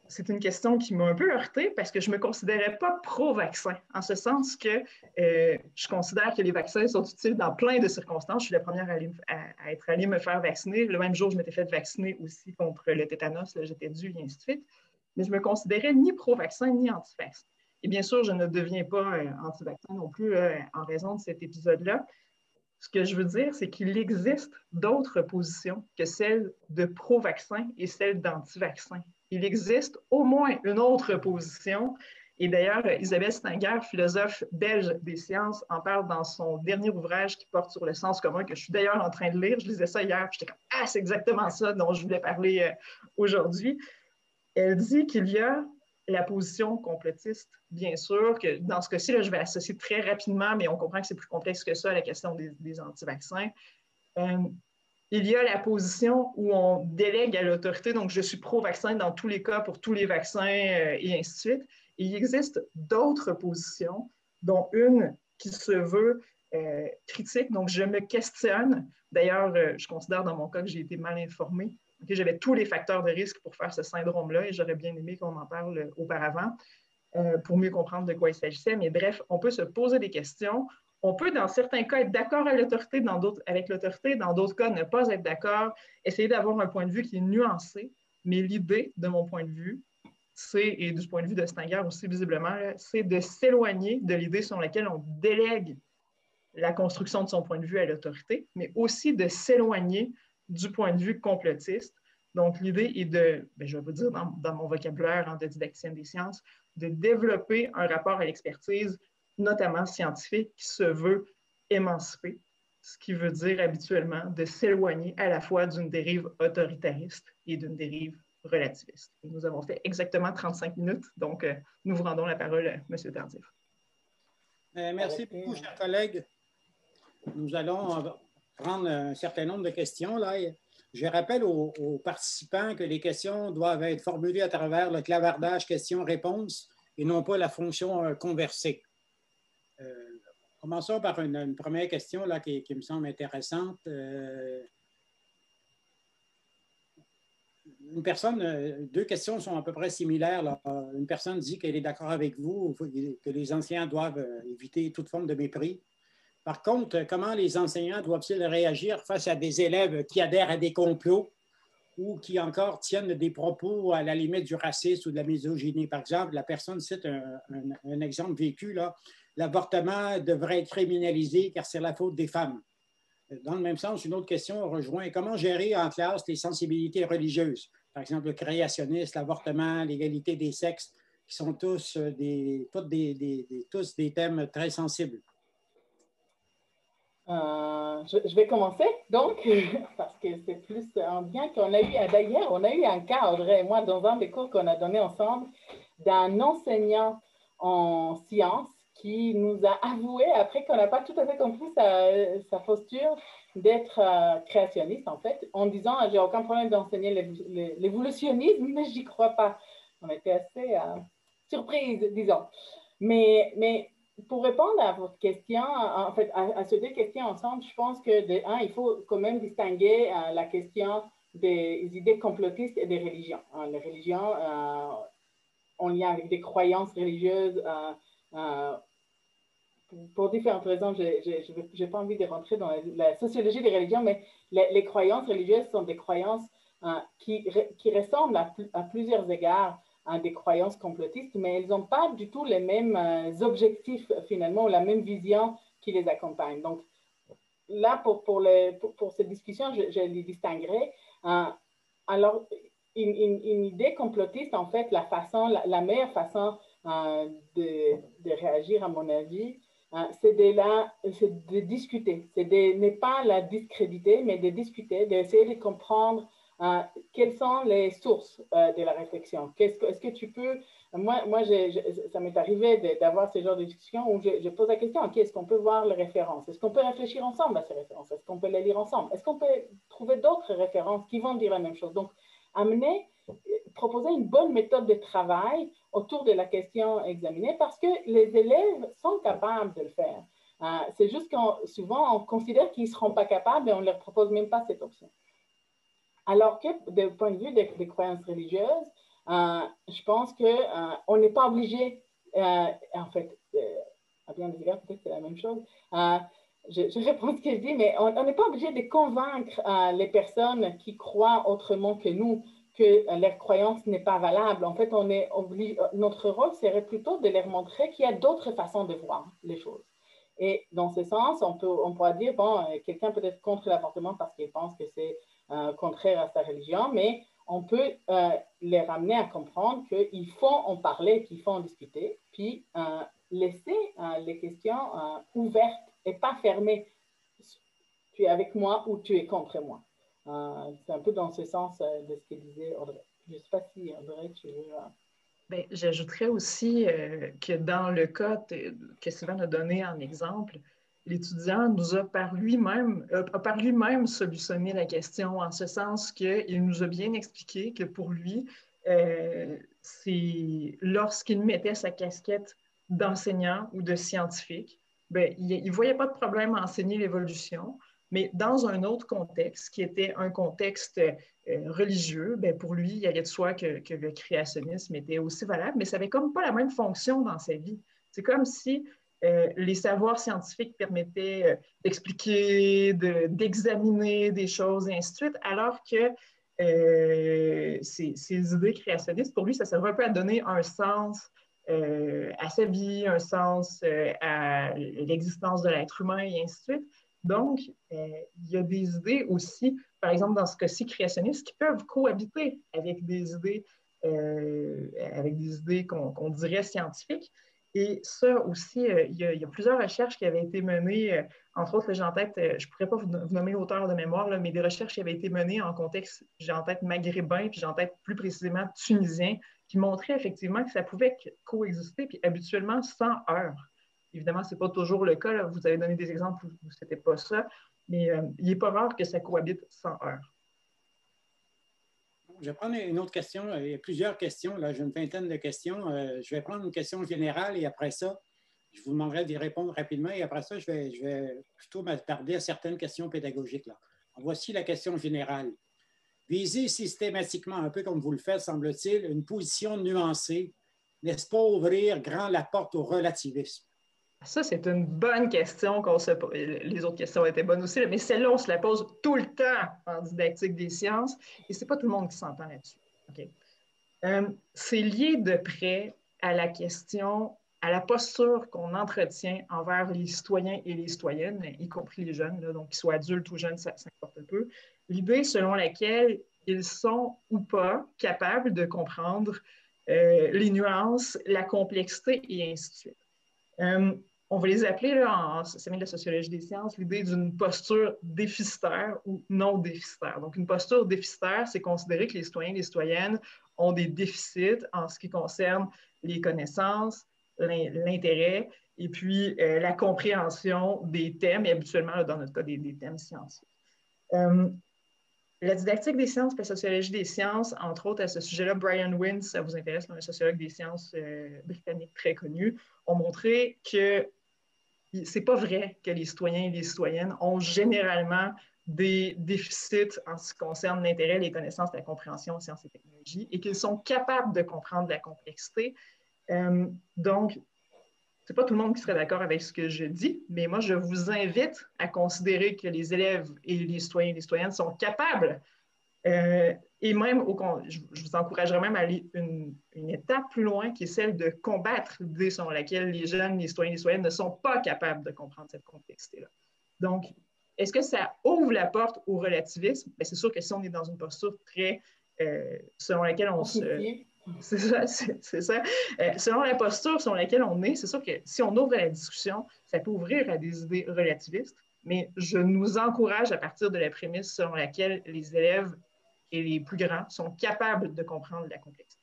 Speaker 3: c'est une question qui m'a un peu heurtée parce que je ne me considérais pas pro-vaccin, en ce sens que je considère que les vaccins sont utiles dans plein de circonstances. Je suis la première à être allée me faire vacciner. Le même jour, je m'étais fait vacciner aussi contre le tétanos, là, j'étais due, et ainsi de suite. Mais je ne me considérais ni pro-vaccin ni anti-vaccin. Et bien sûr, je ne deviens pas anti-vaccin non plus en raison de cet épisode-là. Ce que je veux dire, c'est qu'il existe d'autres positions que celle de pro-vaccin et celle d'anti-vaccin. Il existe au moins une autre position. Et d'ailleurs, Isabelle Stenger, philosophe belge des sciences, en parle dans son dernier ouvrage qui porte sur le sens commun, que je suis d'ailleurs en train de lire. Je lisais ça hier, puis j'étais comme « Ah, c'est exactement ça dont je voulais parler aujourd'hui ». Elle dit qu'il y a la position complotiste, bien sûr, que dans ce cas-ci, là, je vais associer très rapidement, mais on comprend que c'est plus complexe que ça, la question des anti-vaccins. Il y a la position où on délègue à l'autorité, donc je suis pro-vaccin dans tous les cas pour tous les vaccins et ainsi de suite. Et il existe d'autres positions, dont une qui se veut critique, donc je me questionne. D'ailleurs, je considère dans mon cas que j'ai été mal informée. J'avais tous les facteurs de risque pour faire ce syndrome-là et j'aurais bien aimé qu'on en parle auparavant pour mieux comprendre de quoi il s'agissait. Mais bref, on peut se poser des questions. On peut, dans certains cas, être d'accord avec l'autorité, dans d'autres cas, ne pas être d'accord, essayer d'avoir un point de vue qui est nuancé. Mais l'idée, de mon point de vue, et du point de vue de Stenger aussi visiblement, c'est de s'éloigner de l'idée sur laquelle on délègue la construction de son point de vue à l'autorité, mais aussi de s'éloigner du point de vue complotiste. Donc, l'idée est de, je vais vous dire dans mon vocabulaire de didacticienne des sciences, de développer un rapport à l'expertise, notamment scientifique, qui se veut émancipé, ce qui veut dire habituellement de s'éloigner à la fois d'une dérive autoritariste et d'une dérive relativiste. Et nous avons fait exactement 35 minutes, donc nous vous rendons la parole, M. Tardif.
Speaker 1: Merci beaucoup, chers collègues. Nous allons prendre un certain nombre de questions. Là. Je rappelle aux participants que les questions doivent être formulées à travers le clavardage questions-réponses et non pas la fonction conversée. Commençons par une première question là, qui me semble intéressante. Deux questions sont à peu près similaires. Là. Une personne dit qu'elle est d'accord avec vous, que les enseignants doivent éviter toute forme de mépris. Par contre, comment les enseignants doivent-ils réagir face à des élèves qui adhèrent à des complots ou qui encore tiennent des propos à la limite du racisme ou de la misogynie? Par exemple, la personne cite un exemple vécu, là, l'avortement devrait être criminalisé car c'est la faute des femmes. Dans le même sens, une autre question rejoint comment gérer en classe les sensibilités religieuses? Par exemple, le créationnisme, l'avortement, l'égalité des sexes, qui sont tous des thèmes très sensibles.
Speaker 2: Je vais commencer, donc, parce que c'est plus un bien qu'on a eu. D'ailleurs, on a eu un cas, Audrey et moi, dans un des cours qu'on a donné ensemble, d'un enseignant en sciences qui nous a avoué, après qu'on n'a pas tout à fait compris sa posture, d'être créationniste, en fait, en disant « j'ai aucun problème d'enseigner l'évolutionnisme, mais j'y crois pas ». On était assez surprise, disons. Mais pour répondre à votre question, en fait, à ces deux questions ensemble, je pense que, il faut quand même distinguer la question des idées complotistes et des religions. Les religions, en lien avec des croyances religieuses, pour différentes raisons, je n'ai pas envie de rentrer dans la sociologie des religions, mais les croyances religieuses sont des croyances qui ressemblent à plusieurs égards à des croyances complotistes, mais elles n'ont pas du tout les mêmes objectifs finalement, ou la même vision qui les accompagne. Donc là, pour cette discussion, je les distinguerai. Alors, une idée complotiste, en fait, la meilleure façon de réagir, à mon avis, c'est de discuter, c'est de ne pas la discréditer, mais de discuter, d'essayer de comprendre quelles sont les sources de la réflexion. Est-ce que tu peux... Moi ça m'est arrivé d'avoir ce genre de discussion où je pose la question, OK, est-ce qu'on peut voir les références? Est-ce qu'on peut réfléchir ensemble à ces références? Est-ce qu'on peut les lire ensemble? Est-ce qu'on peut trouver d'autres références qui vont dire la même chose? Donc, proposer une bonne méthode de travail autour de la question examinée parce que les élèves sont capables de le faire. C'est juste que souvent, on considère qu'ils ne seront pas capables et on ne leur propose même pas cette option. Alors que, du point de vue des croyances religieuses, je pense qu'on n'est pas obligé, en fait, à bien des égards, peut-être c'est la même chose, je réponds ce que je dis, mais on n'est pas obligé de convaincre les personnes qui croient autrement que nous que leur croyance n'est pas valable. En fait, notre rôle serait plutôt de leur montrer qu'il y a d'autres façons de voir les choses. Et dans ce sens, on pourra dire, bon, quelqu'un peut être contre l'avortement parce qu'il pense que c'est contraire à sa religion, mais on peut les ramener à comprendre qu'il faut en parler, qu'il faut en discuter, puis laisser les questions ouvertes et pas fermées. Tu es avec moi ou tu es contre moi. C'est un peu dans ce sens de ce que disait Audrey. Je ne sais pas si, Audrey, tu veux...
Speaker 3: Bien, j'ajouterais aussi que dans le cas que Sylvain a donné en exemple, l'étudiant nous a par lui-même solutionné la question en ce sens qu'il nous a bien expliqué que pour lui, c'est lorsqu'il mettait sa casquette d'enseignant ou de scientifique, bien, il ne voyait pas de problème à enseigner l'évolution, mais dans un autre contexte qui était un contexte religieux, ben pour lui, il allait de soi que le créationnisme était aussi valable, mais ça n'avait comme pas la même fonction dans sa vie. C'est comme si les savoirs scientifiques permettaient d'expliquer, d'examiner des choses, et ainsi de suite, alors que ces idées créationnistes, pour lui, ça servait un peu à donner un sens à sa vie, un sens à l'existence de l'être humain, et ainsi de suite. Donc, il y a des idées aussi, par exemple, dans ce cas-ci créationnistes, qui peuvent cohabiter avec des idées qu'on dirait scientifiques. Et ça aussi, il y a plusieurs recherches qui avaient été menées, entre autres, j'ai en tête, je ne pourrais pas vous nommer l'auteur de mémoire, là, mais des recherches qui avaient été menées en contexte, j'ai en tête maghrébin, puis j'ai en tête plus précisément tunisien, qui montraient effectivement que ça pouvait coexister, puis habituellement sans heurts. Évidemment, ce n'est pas toujours le cas. Là. Vous avez donné des exemples où ce n'était pas ça, mais il n'est pas rare que ça cohabite sans heurts.
Speaker 1: Je vais prendre une autre question. Il y a plusieurs questions. Là, j'ai une vingtaine de questions. Je vais prendre une question générale et après ça, je vous demanderai d'y répondre rapidement. Et après ça, je vais plutôt m'attarder à certaines questions pédagogiques. Là. Voici la question générale. Visez systématiquement, un peu comme vous le faites, semble-t-il, une position nuancée. N'est-ce pas ouvrir grand la porte au relativisme?
Speaker 3: Ça, c'est une bonne question qu'on se pose. Les autres questions étaient bonnes aussi, mais celle-là, on se la pose tout le temps en didactique des sciences et ce n'est pas tout le monde qui s'entend là-dessus. Okay? C'est lié de près à la question, à la posture qu'on entretient envers les citoyens et les citoyennes, y compris les jeunes, là, donc qu'ils soient adultes ou jeunes, ça importe peu. L'idée selon laquelle ils sont ou pas capables de comprendre les nuances, la complexité et ainsi de suite. On va les appeler, là, ça vient de la sociologie des sciences, l'idée d'une posture déficitaire ou non déficitaire. Donc, une posture déficitaire, c'est considérer que les citoyens et les citoyennes ont des déficits en ce qui concerne les connaissances, l'intérêt et puis la compréhension des thèmes, et habituellement, là, dans notre cas, des thèmes scientifiques. La didactique des sciences et la sociologie des sciences, entre autres à ce sujet-là, Brian Wynne, si ça vous intéresse, un sociologue des sciences britannique très connu, ont montré que c'est pas vrai que les citoyens et les citoyennes ont généralement des déficits en ce qui concerne l'intérêt, les connaissances, la compréhension en sciences et technologies et qu'ils sont capables de comprendre la complexité. Donc, c'est pas tout le monde qui serait d'accord avec ce que je dis, mais moi, je vous invite à considérer que les élèves et les citoyens et les citoyennes sont capables et même, je vous encouragerais même à aller une étape plus loin, qui est celle de combattre l'idée selon laquelle les jeunes, les citoyens et les citoyennes ne sont pas capables de comprendre cette complexité-là. Donc, est-ce que ça ouvre la porte au relativisme? Bien, c'est sûr que si on est dans une posture très selon laquelle on se... C'est ça, c'est ça. Selon la posture selon laquelle on est, c'est sûr que si on ouvre la discussion, ça peut ouvrir à des idées relativistes, mais je nous encourage à partir de la prémisse selon laquelle les élèves et les plus grands sont capables de comprendre la complexité.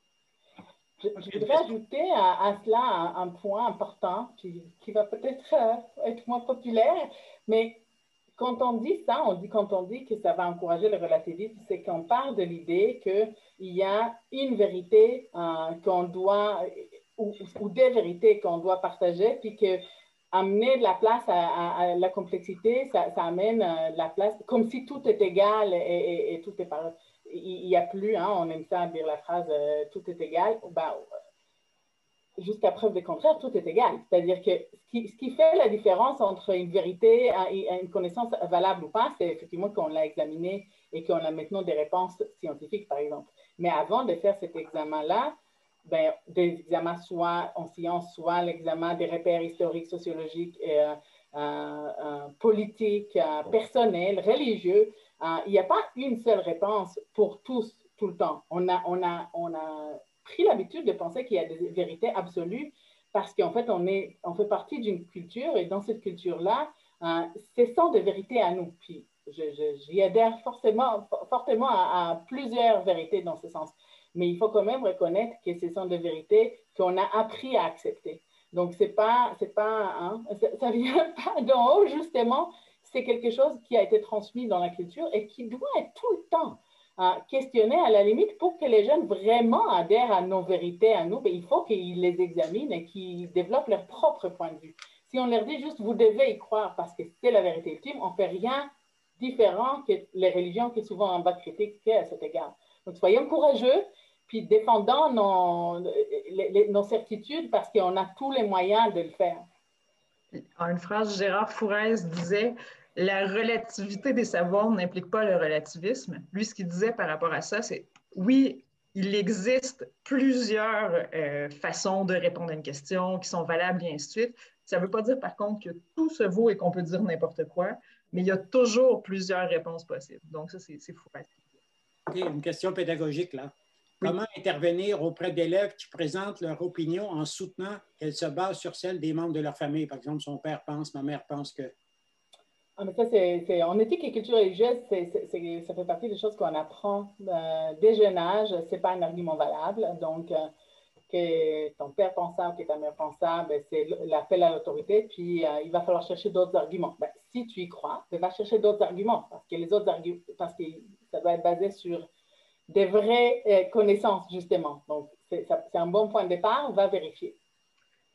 Speaker 2: Je voudrais ajouter à cela un point important qui va peut-être être moins populaire, mais quand on dit ça, quand on dit que ça va encourager le relativisme, c'est qu'on parle de l'idée qu'il y a une vérité qu'on doit, ou des vérités qu'on doit partager, puis que amener de la place à la complexité, ça amène la place, comme si tout est égal et tout est pareil. Il n'y a plus, on aime ça dire la phrase tout est égal. Ben, jusqu'à preuve du contraire, tout est égal. C'est-à-dire que ce qui fait la différence entre une vérité et une connaissance valable ou pas, c'est effectivement qu'on l'a examiné et qu'on a maintenant des réponses scientifiques, par exemple. Mais avant de faire cet examen-là, ben, des examens soit en sciences, soit l'examen des repères historiques, sociologiques, politiques, personnels, religieux, il n'y a pas une seule réponse pour tous, tout le temps. On a pris l'habitude de penser qu'il y a des vérités absolues parce qu'en fait, on fait partie d'une culture et dans cette culture-là, ce sont des vérités à nous. Puis, j'y adhère fortement à plusieurs vérités dans ce sens. Mais il faut quand même reconnaître que ce sont des vérités qu'on a appris à accepter. Donc, ça vient pas d'en haut, justement. C'est quelque chose qui a été transmis dans la culture et qui doit être tout le temps questionner à la limite pour que les jeunes vraiment adhèrent à nos vérités à nous, il faut qu'ils les examinent et qu'ils développent leur propre point de vue. Si on leur dit juste vous devez y croire parce que c'est la vérité ultime, on ne fait rien différent que les religions qui souvent en bas critiquées à cet égard. Donc soyons courageux, puis défendons nos certitudes parce qu'on a tous les moyens de le faire.
Speaker 3: En une phrase, Gérard Fourès disait « La relativité des savoirs n'implique pas le relativisme ». Lui, ce qu'il disait par rapport à ça, c'est « Oui, il existe plusieurs façons de répondre à une question qui sont valables et ainsi de suite. Ça ne veut pas dire, par contre, que tout se vaut et qu'on peut dire n'importe quoi, mais il y a toujours plusieurs réponses possibles. » Donc ça, c'est Fourès.
Speaker 1: OK, une question pédagogique, là. Comment intervenir auprès d'élèves qui présentent leur opinion en soutenant qu'elle se base sur celle des membres de leur famille? Par exemple, son père pense, ma mère pense que...
Speaker 2: Ah, mais ça, en éthique et culture religieuse, ça fait partie des choses qu'on apprend dès jeune âge. Ce n'est pas un argument valable. Donc, que ton père pense ça ou que ta mère pense ça, c'est l'appel à l'autorité. Puis, il va falloir chercher d'autres arguments. Si tu y crois, va chercher d'autres arguments. Parce que ça doit être basé sur des vraies connaissances, justement. Donc, c'est un bon point de départ. On va vérifier.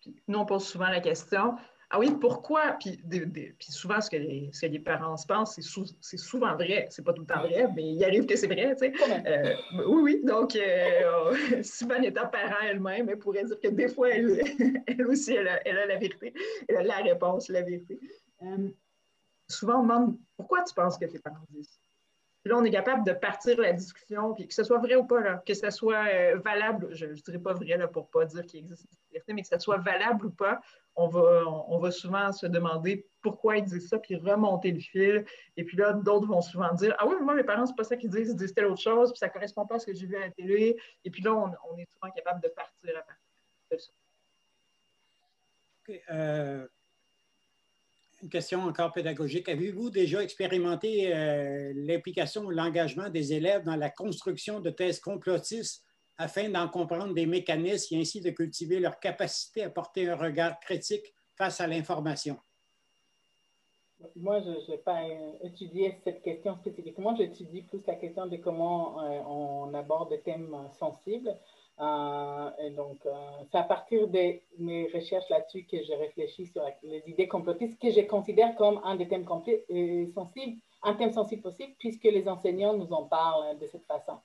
Speaker 3: Puis, nous, on pose souvent la question, ah oui, pourquoi? Puis souvent, ce que les parents se pensent, c'est souvent vrai. C'est pas tout le temps vrai, mais il arrive que c'est vrai, tu sais. Oui. Donc, Simone étant parent elle-même, elle pourrait dire que des fois, elle aussi, elle a la vérité. Elle a la réponse, la vérité. Souvent, on demande, pourquoi tu penses que tes parents disent ça? Puis là, on est capable de partir la discussion, puis que ce soit vrai ou pas, là, que ce soit valable, je ne dirais pas vrai là, pour ne pas dire qu'il existe une liberté, mais que ce soit valable ou pas, on va souvent se demander pourquoi ils disent ça, puis remonter le fil. Et puis là, d'autres vont souvent dire, ah oui, mais moi, mes parents, c'est pas ça qu'ils disent, ils disent telle autre chose, puis ça ne correspond pas à ce que j'ai vu à la télé. Et puis là, on est souvent capable de partir à partir de ça.
Speaker 1: Okay. Une question encore pédagogique. Avez-vous déjà expérimenté l'implication ou l'engagement des élèves dans la construction de thèses complotistes afin d'en comprendre des mécanismes et ainsi de cultiver leur capacité à porter un regard critique face à l'information?
Speaker 2: Moi, je n'ai pas étudié cette question spécifiquement. J'étudie plus la question de comment on aborde des thèmes sensibles. Et donc, c'est à partir de mes recherches là-dessus que j'ai réfléchi sur les idées complotistes que je considère comme un des thèmes sensibles un thème sensible possible puisque les enseignants nous en parlent de cette façon.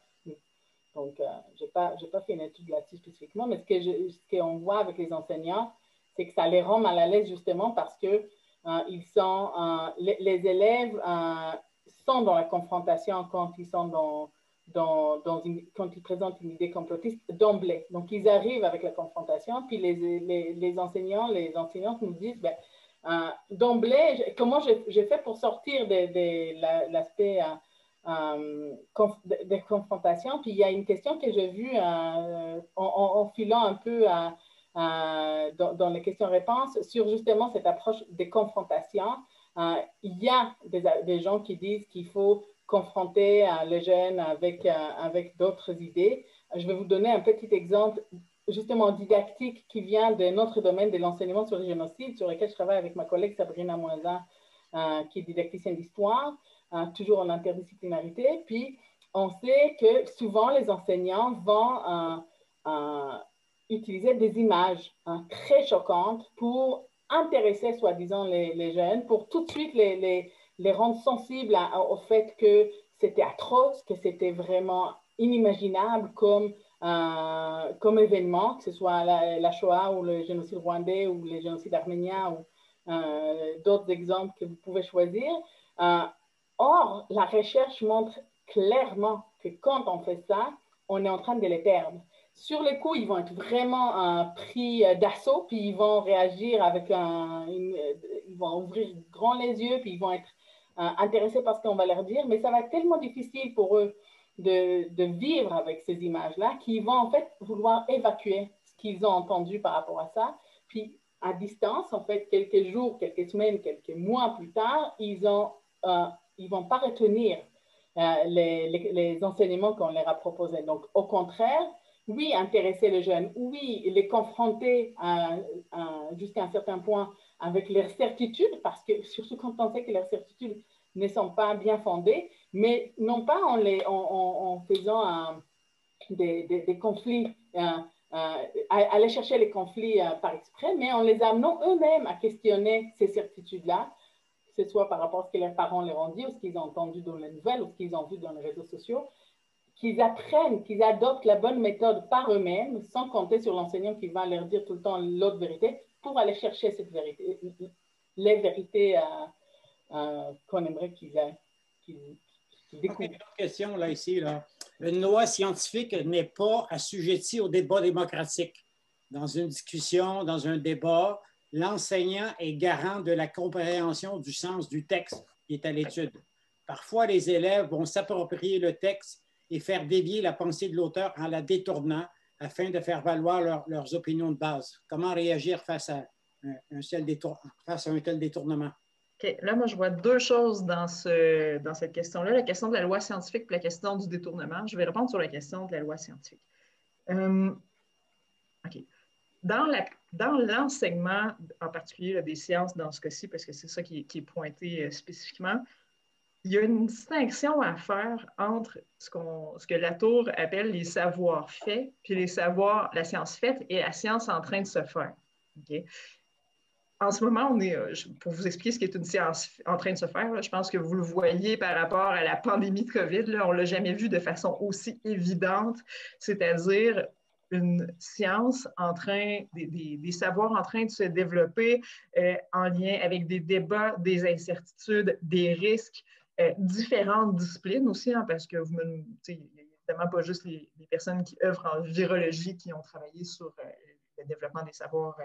Speaker 2: Donc, je n'ai pas fait une étude là-dessus spécifiquement, mais ce qu'on voit avec les enseignants, c'est que ça les rend mal à l'aise justement parce que les élèves sont dans la confrontation quand ils sont quand ils présentent une idée complotiste d'emblée. Donc, ils arrivent avec la confrontation, puis les enseignants, les enseignantes nous disent, d'emblée, comment j'ai fait pour sortir de l'aspect des confrontations. Puis, il y a une question que j'ai vue en filant un peu dans les questions-réponses sur justement cette approche des confrontations. Il y a des gens qui disent qu'il faut confronter les jeunes avec d'autres idées. Je vais vous donner un petit exemple justement didactique qui vient de notre domaine de l'enseignement sur le génocide, sur lequel je travaille avec ma collègue Sabrina Moisin, qui est didacticienne d'histoire, toujours en interdisciplinarité. Puis, on sait que souvent, les enseignants vont utiliser des images très choquantes pour intéresser, soi-disant, les jeunes, pour tout de suite les rendre sensibles au fait que c'était atroce, que c'était vraiment inimaginable comme événement, que ce soit la Shoah ou le génocide rwandais ou le génocide arménien ou d'autres exemples que vous pouvez choisir. Or, la recherche montre clairement que quand on fait ça, on est en train de les perdre. Sur le coup, ils vont être vraiment pris d'assaut, puis ils vont réagir ils vont ouvrir grand les yeux, puis ils vont être intéressés par ce qu'on va leur dire, mais ça va être tellement difficile pour eux de vivre avec ces images-là qu'ils vont en fait vouloir évacuer ce qu'ils ont entendu par rapport à ça. Puis à distance, en fait, quelques jours, quelques semaines, quelques mois plus tard, ils vont pas retenir les enseignements qu'on leur a proposés. Donc, au contraire, oui, intéresser les jeunes, oui, les confronter jusqu'à un certain point avec leurs certitudes, parce que surtout quand on sait que leurs certitudes ne sont pas bien fondées, mais non pas en faisant des conflits, aller chercher les conflits par exprès, mais en les amenant eux-mêmes à questionner ces certitudes-là, que ce soit par rapport à ce que leurs parents leur ont dit, ou ce qu'ils ont entendu dans les nouvelles, ou ce qu'ils ont vu dans les réseaux sociaux, qu'ils apprennent, qu'ils adoptent la bonne méthode par eux-mêmes, sans compter sur l'enseignant qui va leur dire tout le temps l'autre vérité, pour aller chercher cette vérité, les vérités qu'on aimerait qu'ils découvrent.
Speaker 1: Okay, une question là, ici. Là. Une loi scientifique n'est pas assujettie au débat démocratique. Dans une discussion, dans un débat, l'enseignant est garant de la compréhension du sens du texte qui est à l'étude. Parfois, les élèves vont s'approprier le texte et faire dévier la pensée de l'auteur en la détournant afin de faire valoir leurs opinions de base. Comment réagir face à un tel détournement?
Speaker 3: OK. Là, moi, je vois deux choses dans cette question-là, la question de la loi scientifique et la question du détournement. Je vais répondre sur la question de la loi scientifique. OK. Dans l'enseignement, en particulier là, des sciences dans ce cas-ci, parce que c'est ça qui est pointé spécifiquement, il y a une distinction à faire entre ce que Latour appelle les savoirs faits, puis la science faite et la science en train de se faire. Okay? En ce moment, pour vous expliquer ce qu'est une science en train de se faire, là, je pense que vous le voyez par rapport à la pandémie de COVID, là, on ne l'a jamais vu de façon aussi évidente, c'est-à-dire une science des savoirs en train de se développer en lien avec des débats, des incertitudes, des risques, différentes disciplines aussi, hein, parce que il n'y a évidemment pas juste les personnes qui œuvrent en virologie qui ont travaillé sur le développement des savoirs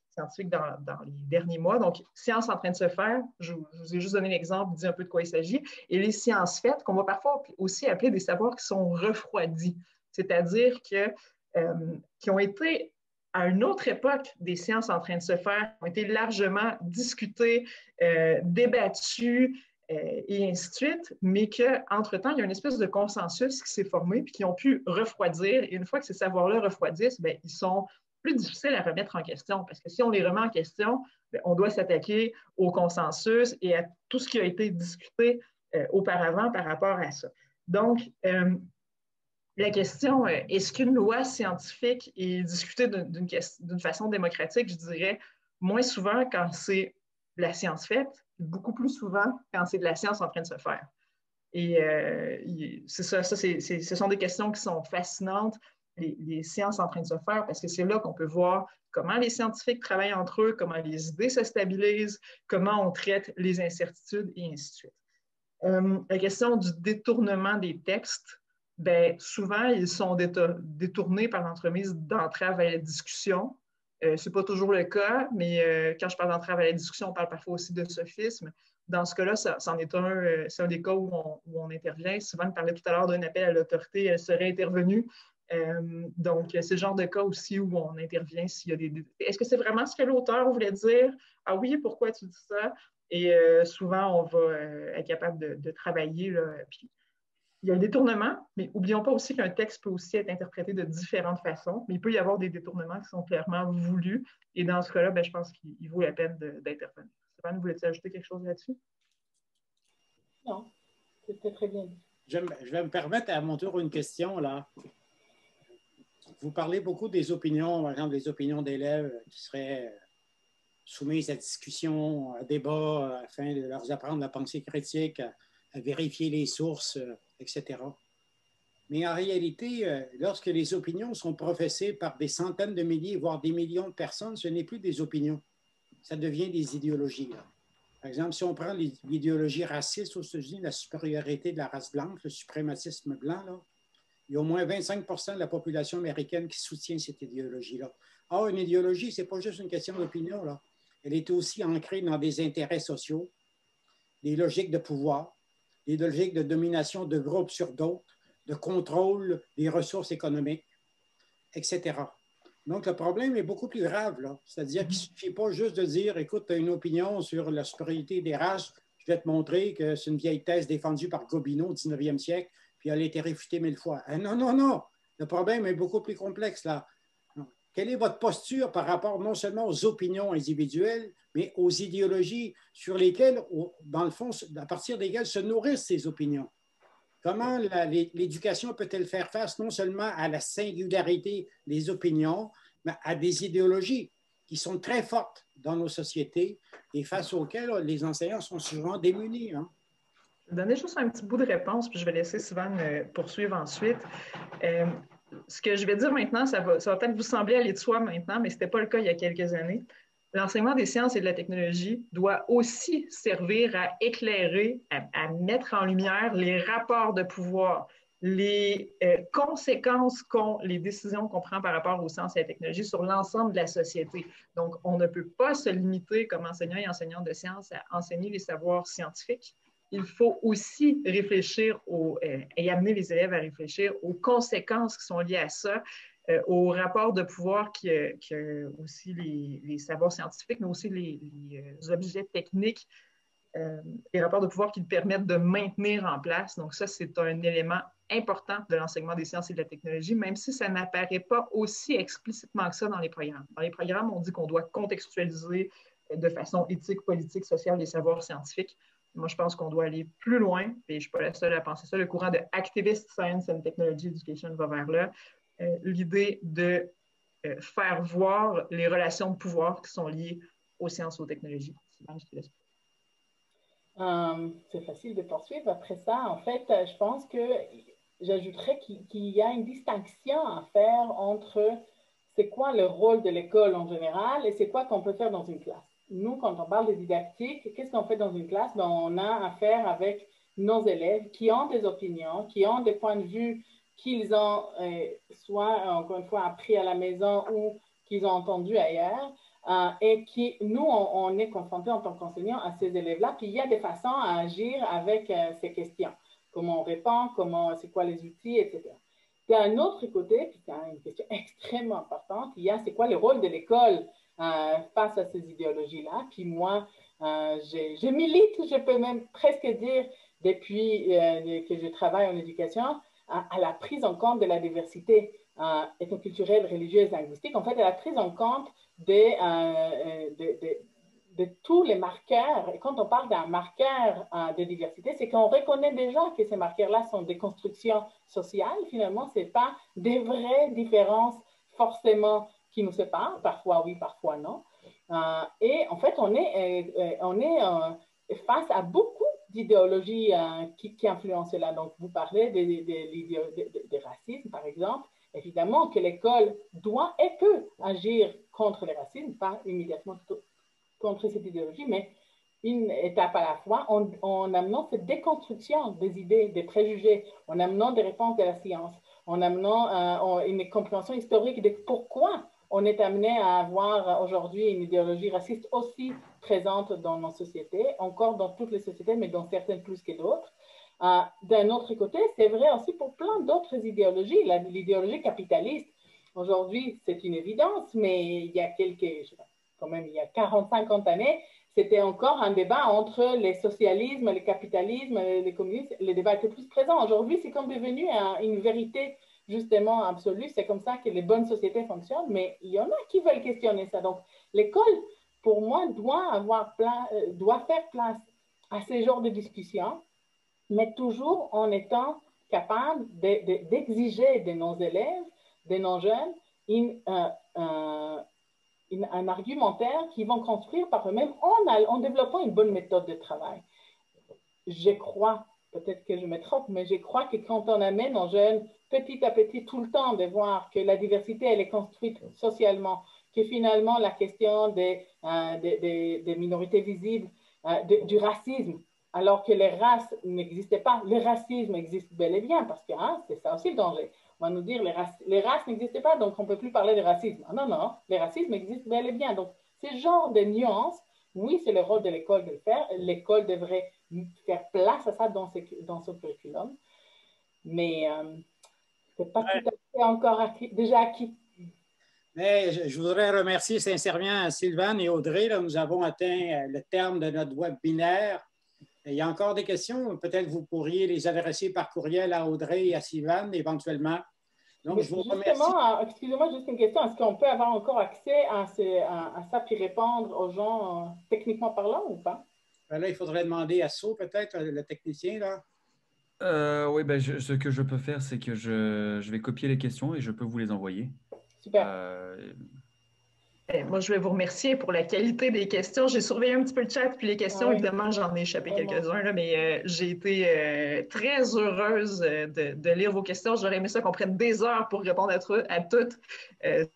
Speaker 3: scientifiques dans les derniers mois. Donc, sciences en train de se faire, je vous ai juste donné l'exemple, dit un peu de quoi il s'agit, et les sciences faites, qu'on va parfois aussi appeler des savoirs qui sont refroidis, c'est-à-dire qui ont été à une autre époque des sciences en train de se faire, ont été largement discutées, débattues, et ainsi de suite, mais qu'entre-temps, il y a une espèce de consensus qui s'est formé puis qui ont pu refroidir. Et une fois que ces savoirs-là refroidissent, bien, ils sont plus difficiles à remettre en question parce que si on les remet en question, bien, on doit s'attaquer au consensus et à tout ce qui a été discuté auparavant par rapport à ça. Donc, la question, est-ce qu'une loi scientifique est discutée d'une façon démocratique? Je dirais moins souvent quand c'est la science faite beaucoup plus souvent quand c'est de la science en train de se faire. Et c'est ça, ce sont des questions qui sont fascinantes, les sciences en train de se faire, parce que c'est là qu'on peut voir comment les scientifiques travaillent entre eux, comment les idées se stabilisent, comment on traite les incertitudes et ainsi de suite. La question du détournement des textes, ben, souvent, ils sont détournés par l'entremise d'entraves à la discussion. Ce n'est pas toujours le cas, mais quand je parle d'entrave à la discussion, on parle parfois aussi de sophisme. Dans ce cas-là, c'est un des cas où on intervient. Souvent, on parlait tout à l'heure d'un appel à l'autorité, elle serait intervenue. Donc, c'est le genre de cas aussi où on intervient s'il y a des... Est-ce que c'est vraiment ce que l'auteur voulait dire? Ah oui, pourquoi tu dis ça? Et souvent, on va être capable de travailler. Là, puis, il y a un détournement, mais n'oublions pas aussi qu'un texte peut aussi être interprété de différentes façons, mais il peut y avoir des détournements qui sont clairement voulus. Et dans ce cas-là, ben, je pense qu'il vaut la peine d'intervenir. Stéphane, voulais-tu ajouter quelque chose là-dessus?
Speaker 2: Non, c'était très bien.
Speaker 1: Je vais me permettre à mon tour une question, là. Vous parlez beaucoup des opinions, par exemple, des opinions d'élèves qui seraient soumises à discussion, à débat, afin de leur apprendre la pensée critique, à vérifier les sources, etc. Mais en réalité, lorsque les opinions sont professées par des centaines de milliers, voire des millions de personnes, ce n'est plus des opinions, ça devient des idéologies. Là. Par exemple, si on prend l'idéologie raciste aux États-Unis, la supériorité de la race blanche, le suprémacisme blanc, là, il y a au moins 25 % de la population américaine qui soutient cette idéologie-là. Or, une idéologie, ce n'est pas juste une question d'opinion, là. Elle est aussi ancrée dans des intérêts sociaux, des logiques de pouvoir, des logiques de domination de groupes sur d'autres, de contrôle des ressources économiques, etc. Donc, le problème est beaucoup plus grave, là. C'est-à-dire qu'il ne suffit pas juste de dire, écoute, tu as une opinion sur la supériorité des races, je vais te montrer que c'est une vieille thèse défendue par Gobineau au 19e siècle, puis elle a été réfutée 1000 fois. Non, non, non. Le problème est beaucoup plus complexe, là. Quelle est votre posture par rapport non seulement aux opinions individuelles, mais aux idéologies sur lesquelles, dans le fond, à partir desquelles se nourrissent ces opinions? Comment l'éducation peut-elle faire face non seulement à la singularité des opinions, mais à des idéologies qui sont très fortes dans nos sociétés et face auxquelles les enseignants sont souvent démunis, hein?
Speaker 3: Je vais donner juste un petit bout de réponse, puis je vais laisser Sylvain poursuivre ensuite. Ce que je vais dire maintenant, ça va peut-être vous sembler aller de soi maintenant, mais ce n'était pas le cas il y a quelques années. L'enseignement des sciences et de la technologie doit aussi servir à éclairer, à mettre en lumière les rapports de pouvoir, les conséquences qu'ont les décisions qu'on prend par rapport aux sciences et à la technologie sur l'ensemble de la société. Donc, on ne peut pas se limiter comme enseignant et enseignante de sciences à enseigner les savoirs scientifiques. Il faut aussi réfléchir et amener les élèves à réfléchir aux conséquences qui sont liées à ça, aux rapports de pouvoir qui aussi les savoirs scientifiques, mais aussi les objets techniques, les rapports de pouvoir qui permettent de maintenir en place. Donc ça, c'est un élément important de l'enseignement des sciences et de la technologie, même si ça n'apparaît pas aussi explicitement que ça dans les programmes. Dans les programmes, on dit qu'on doit contextualiser de façon éthique, politique, sociale les savoirs scientifiques. Moi, je pense qu'on doit aller plus loin, et je ne suis pas la seule à penser ça. Le courant de Activist Science and Technology Education va vers là. L'idée de faire voir les relations de pouvoir qui sont liées aux sciences et aux technologies. Je te laisse.
Speaker 2: C'est facile de poursuivre. Après ça, en fait, je pense que j'ajouterais qu'il y a une distinction à faire entre c'est quoi le rôle de l'école en général et c'est quoi qu'on peut faire dans une classe. Nous, quand on parle de didactique, qu'est-ce qu'on fait dans une classe? Ben, on a affaire avec nos élèves qui ont des opinions, qui ont des points de vue qu'ils ont soit, encore une fois, appris à la maison ou qu'ils ont entendus ailleurs. Et qui, nous, on est confrontés en tant qu'enseignants à ces élèves-là. Puis il y a des façons à agir avec ces questions. Comment on répond, c'est quoi les outils, etc. D'un autre côté, puis c'est une question extrêmement importante, il y a c'est quoi le rôle de l'école face à ces idéologies-là. Puis moi, je milite, je peux même presque dire, depuis que je travaille en éducation, à la prise en compte de la diversité ethnoculturelle, religieuse, linguistique. En fait, à la prise en compte de tous les marqueurs. Et quand on parle d'un marqueur de diversité, c'est qu'on reconnaît déjà que ces marqueurs-là sont des constructions sociales. Finalement, ce n'est pas des vraies différences forcément qui nous séparent. Parfois oui, parfois non. Et en fait, on est face à beaucoup d'idéologies qui influencent cela. Donc, vous parlez des racismes, par exemple. Évidemment que l'école doit et peut agir contre les racismes, pas immédiatement contre cette idéologie, mais une étape à la fois en amenant cette déconstruction des idées, des préjugés, en amenant des réponses de la science, en amenant une compréhension historique de pourquoi on est amené à avoir aujourd'hui une idéologie raciste aussi présente dans nos sociétés, encore dans toutes les sociétés, mais dans certaines plus que d'autres. D'un autre côté, c'est vrai aussi pour plein d'autres idéologies. L'idéologie capitaliste, aujourd'hui, c'est une évidence, mais il y a quand même, il y a 40-50 années, c'était encore un débat entre les socialismes, le capitalisme, les communistes. Le débat était plus présent. Aujourd'hui, c'est comme devenu une vérité justement absolue. C'est comme ça que les bonnes sociétés fonctionnent, mais il y en a qui veulent questionner ça. Donc, l'école, pour moi, doit faire place à ces genres de discussions, mais toujours en étant capable d'exiger de nos élèves, de nos jeunes, un argumentaire qu'ils vont construire par eux-mêmes en développant une bonne méthode de travail. Je crois, peut-être que je me trompe, mais je crois que quand on amène aux jeunes petit à petit tout le temps de voir que la diversité, elle est construite socialement, que finalement la question des minorités visibles, du racisme, alors que les races n'existaient pas, le racisme existe bel et bien, parce que c'est ça aussi le danger. On va nous dire les races n'existaient pas, donc on ne peut plus parler de racisme. Non, non, les racismes existent bel et bien. Donc, ce genre de nuances, oui, c'est le rôle de l'école de le faire. L'école devrait faire place à ça dans ce curriculum. Mais ce n'est pas tout à fait encore déjà acquis.
Speaker 1: Mais je voudrais remercier sincèrement Sylvane et Audrey. Là, nous avons atteint le terme de notre webinaire. Il y a encore des questions. Peut-être vous pourriez les adresser par courriel à Audrey et à Sylvane éventuellement. Donc, je vous remercie.
Speaker 2: Justement, excusez-moi, juste une question. Est-ce qu'on peut avoir encore accès à ça puis répondre aux gens techniquement parlant ou pas?
Speaker 1: Là, il faudrait demander à So, peut-être, le technicien, là.
Speaker 4: Oui, ben, ce que je peux faire, c'est que je vais copier les questions et je peux vous les envoyer.
Speaker 2: Super.
Speaker 3: Moi, je vais vous remercier pour la qualité des questions. J'ai surveillé un petit peu le chat, puis les questions, évidemment, j'en ai échappé quelques-uns, mais j'ai été très heureuse de lire vos questions. J'aurais aimé ça qu'on prenne des heures pour répondre à toutes.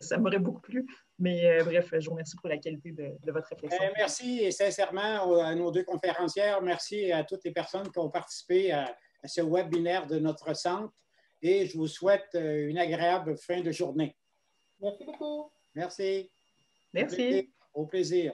Speaker 3: Ça m'aurait beaucoup plu. Mais bref, je vous remercie pour la qualité de votre réflexion.
Speaker 1: Merci et sincèrement à nos deux conférencières. Merci à toutes les personnes qui ont participé à ce webinaire de notre centre. Et je vous souhaite une agréable fin de journée.
Speaker 2: Merci beaucoup.
Speaker 1: Merci.
Speaker 3: Merci.
Speaker 1: Au plaisir.